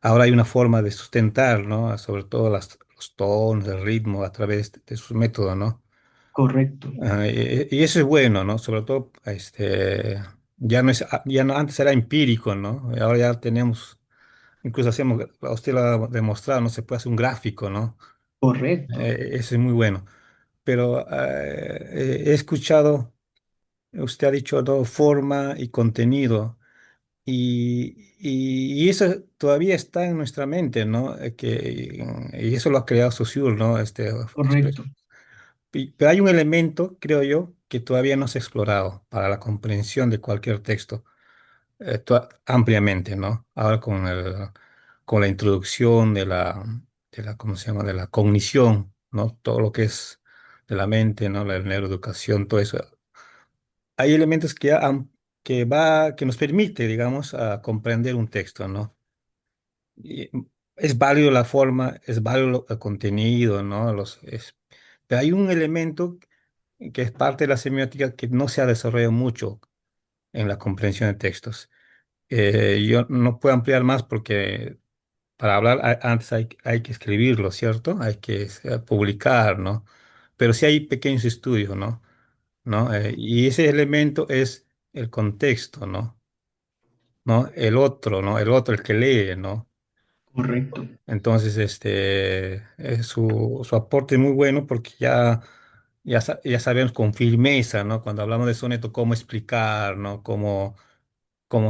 Ahora hay una forma de sustentar, ¿no? Sobre todo los tonos, el ritmo a través de sus métodos, ¿no? correcto, Y eso es bueno, ¿no? Sobre todo, ya no, antes era empírico, ¿no? Y ahora ya tenemos, incluso usted lo ha demostrado, ¿no? Se puede hacer un gráfico, ¿no? correcto, Eso es muy bueno. Pero he escuchado, usted ha dicho, ¿no? Forma y contenido. Y eso todavía está en nuestra mente, ¿no? Y eso lo ha creado Saussure, ¿no? correcto, Pero hay un elemento, creo yo, que todavía no se ha explorado para la comprensión de cualquier texto ampliamente, ¿no? Ahora con la introducción ¿cómo se llama? De la cognición, ¿no? Todo lo que es de la mente, ¿no? La neuroeducación, todo eso. Hay elementos que nos permite, digamos, a comprender un texto, ¿no? Y es válido la forma, es válido el contenido, ¿no? Pero hay un elemento que es parte de la semiótica que no se ha desarrollado mucho en la comprensión de textos. Yo no puedo ampliar más porque para hablar antes hay que escribirlo, ¿cierto? Hay que publicar, ¿no? Pero sí hay pequeños estudios, ¿no? ¿No? Y ese elemento es el contexto, ¿no? ¿No? El otro, ¿no? El otro, el que lee, ¿no? correcto. Entonces, su aporte es muy bueno porque ya sabemos con firmeza, ¿no? Cuando hablamos de soneto, cómo explicar, ¿no? Cómo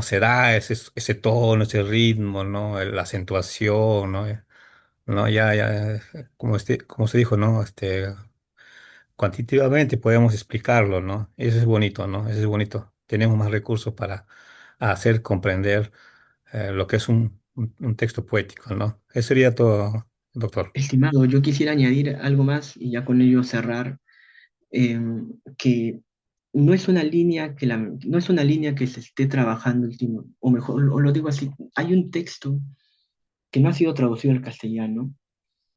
se da ese tono, ese ritmo, ¿no? La acentuación, ¿no? ¿No? Como se dijo, ¿no? Cuantitativamente podemos explicarlo, ¿no? Eso es bonito, ¿no? Eso es bonito. Tenemos más recursos para hacer comprender lo que es un texto poético, ¿no? Eso sería todo, doctor. Estimado, yo quisiera añadir algo más y ya con ello cerrar, que no es una línea que se esté trabajando o mejor, o lo digo así, hay un texto que no ha sido traducido al castellano,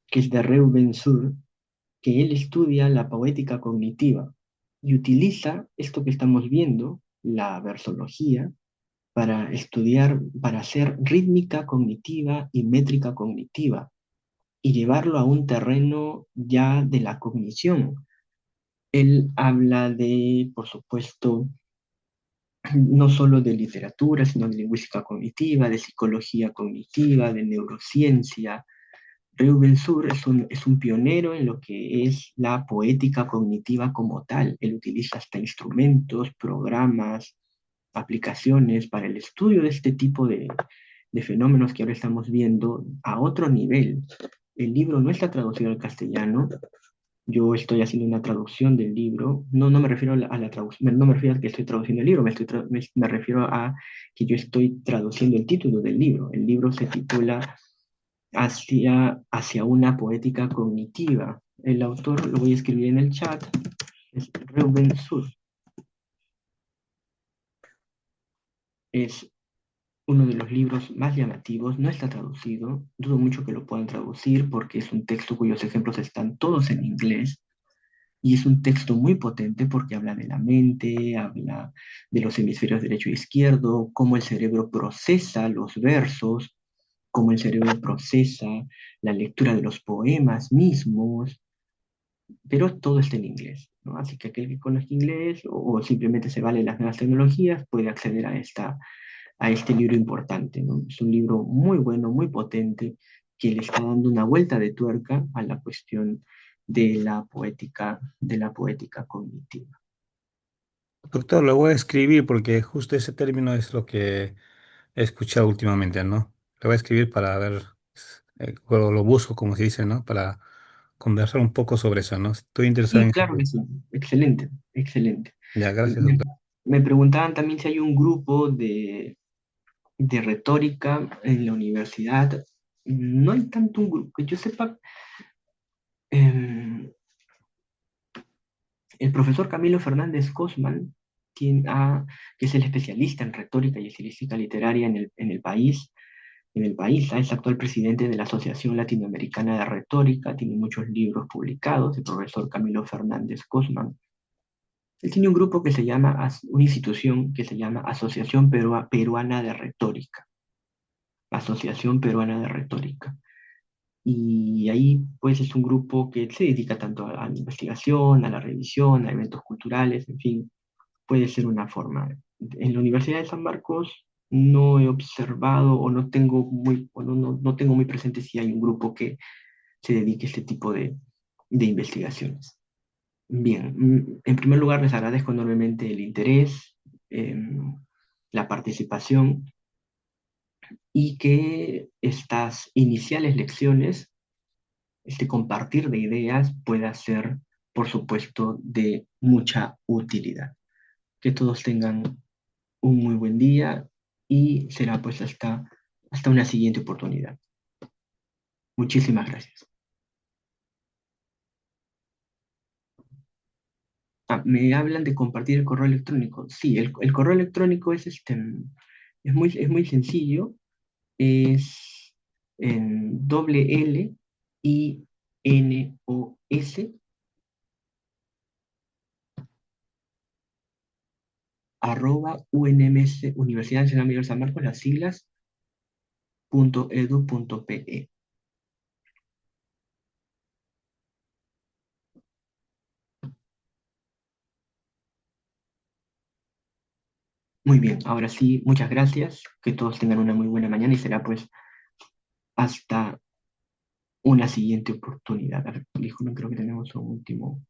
que es de Reuben Sur, que él estudia la poética cognitiva y utiliza esto que estamos viendo, la versología, para estudiar, para hacer rítmica cognitiva y métrica cognitiva y llevarlo a un terreno ya de la cognición. Él habla de, por supuesto, no solo de literatura, sino de lingüística cognitiva, de psicología cognitiva, de neurociencia. Reuben Sur es un pionero en lo que es la poética cognitiva como tal. Él utiliza hasta instrumentos, programas, aplicaciones para el estudio de este tipo de fenómenos que ahora estamos viendo a otro nivel. El libro no está traducido al castellano. Yo estoy haciendo una traducción del libro. No, no me refiero a la traducción, no me refiero a que estoy traduciendo el libro, me refiero a que yo estoy traduciendo el título del libro. El libro se titula hacia una poética cognitiva. El autor, lo voy a escribir en el chat, es Reuben Sur. Es uno de los libros más llamativos, no está traducido, dudo mucho que lo puedan traducir porque es un texto cuyos ejemplos están todos en inglés y es un texto muy potente porque habla de la mente, habla de los hemisferios derecho e izquierdo, cómo el cerebro procesa los versos, cómo el cerebro procesa la lectura de los poemas mismos, pero todo está en inglés, ¿no? Así que aquel que conozca inglés o simplemente se vale las nuevas tecnologías puede acceder a este libro importante, ¿no? Es un libro muy bueno, muy potente, que le está dando una vuelta de tuerca a la cuestión de la poética cognitiva. Doctor, lo voy a escribir porque justo ese término es lo que he escuchado últimamente, ¿no? Lo voy a escribir para ver, o lo busco, como se dice, ¿no? Para conversar un poco sobre eso, ¿no? Estoy interesado Sí, en ese claro que tema. sí. Excelente, excelente. Ya, gracias, Me, doctor. me preguntaban también si hay un grupo de retórica en la universidad. No hay tanto un grupo, que yo sepa. em, El profesor Camilo Fernández Cosman, que es el especialista en retórica y estilística literaria en el país, es actual presidente de la Asociación Latinoamericana de Retórica, tiene muchos libros publicados, el profesor Camilo Fernández Cosman. Él tiene un grupo que se llama, una institución que se llama Asociación Peruana de Retórica, Asociación Peruana de Retórica. Y ahí, pues, es un grupo que se dedica tanto a la investigación, a la revisión, a eventos culturales, en fin, puede ser una forma. En la Universidad de San Marcos no he observado o no tengo no tengo muy presente si hay un grupo que se dedique a este tipo de investigaciones. Bien, en primer lugar les agradezco enormemente el interés, la participación y que estas iniciales lecciones, este compartir de ideas pueda ser, por supuesto, de mucha utilidad. Que todos tengan un muy buen día y será pues hasta una siguiente oportunidad. Muchísimas gracias. Me hablan de compartir el correo electrónico. Sí, el correo electrónico es muy sencillo. Es en doble L I N O S arroba UNMS, Universidad Nacional Mayor de San Marcos, las siglas .edu.pe. Muy bien, ahora sí, muchas gracias. Que todos tengan una muy buena mañana y será pues hasta una siguiente oportunidad. A ver, no creo que tenemos un último.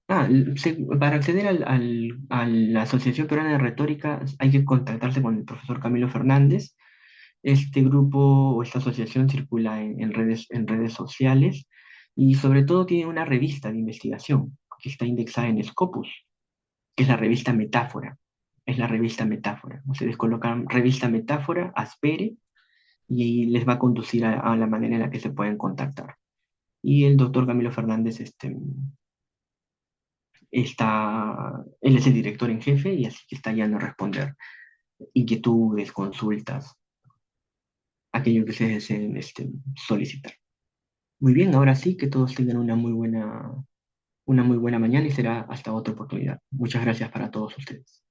Para acceder a la Asociación Peruana de Retórica hay que contactarse con el profesor Camilo Fernández. Este grupo o esta asociación circula en redes sociales y sobre todo tiene una revista de investigación que está indexada en Scopus, que es la revista Metáfora. Es la revista Metáfora. Ustedes colocan revista Metáfora, Aspere, y les va a conducir a la manera en la que se pueden contactar. Y el doctor Camilo Fernández él es el director en jefe y así que está ya a responder inquietudes, consultas, aquello que se deseen solicitar. Muy bien, ahora sí que todos tengan una muy buena mañana y será hasta otra oportunidad. Muchas gracias para todos ustedes.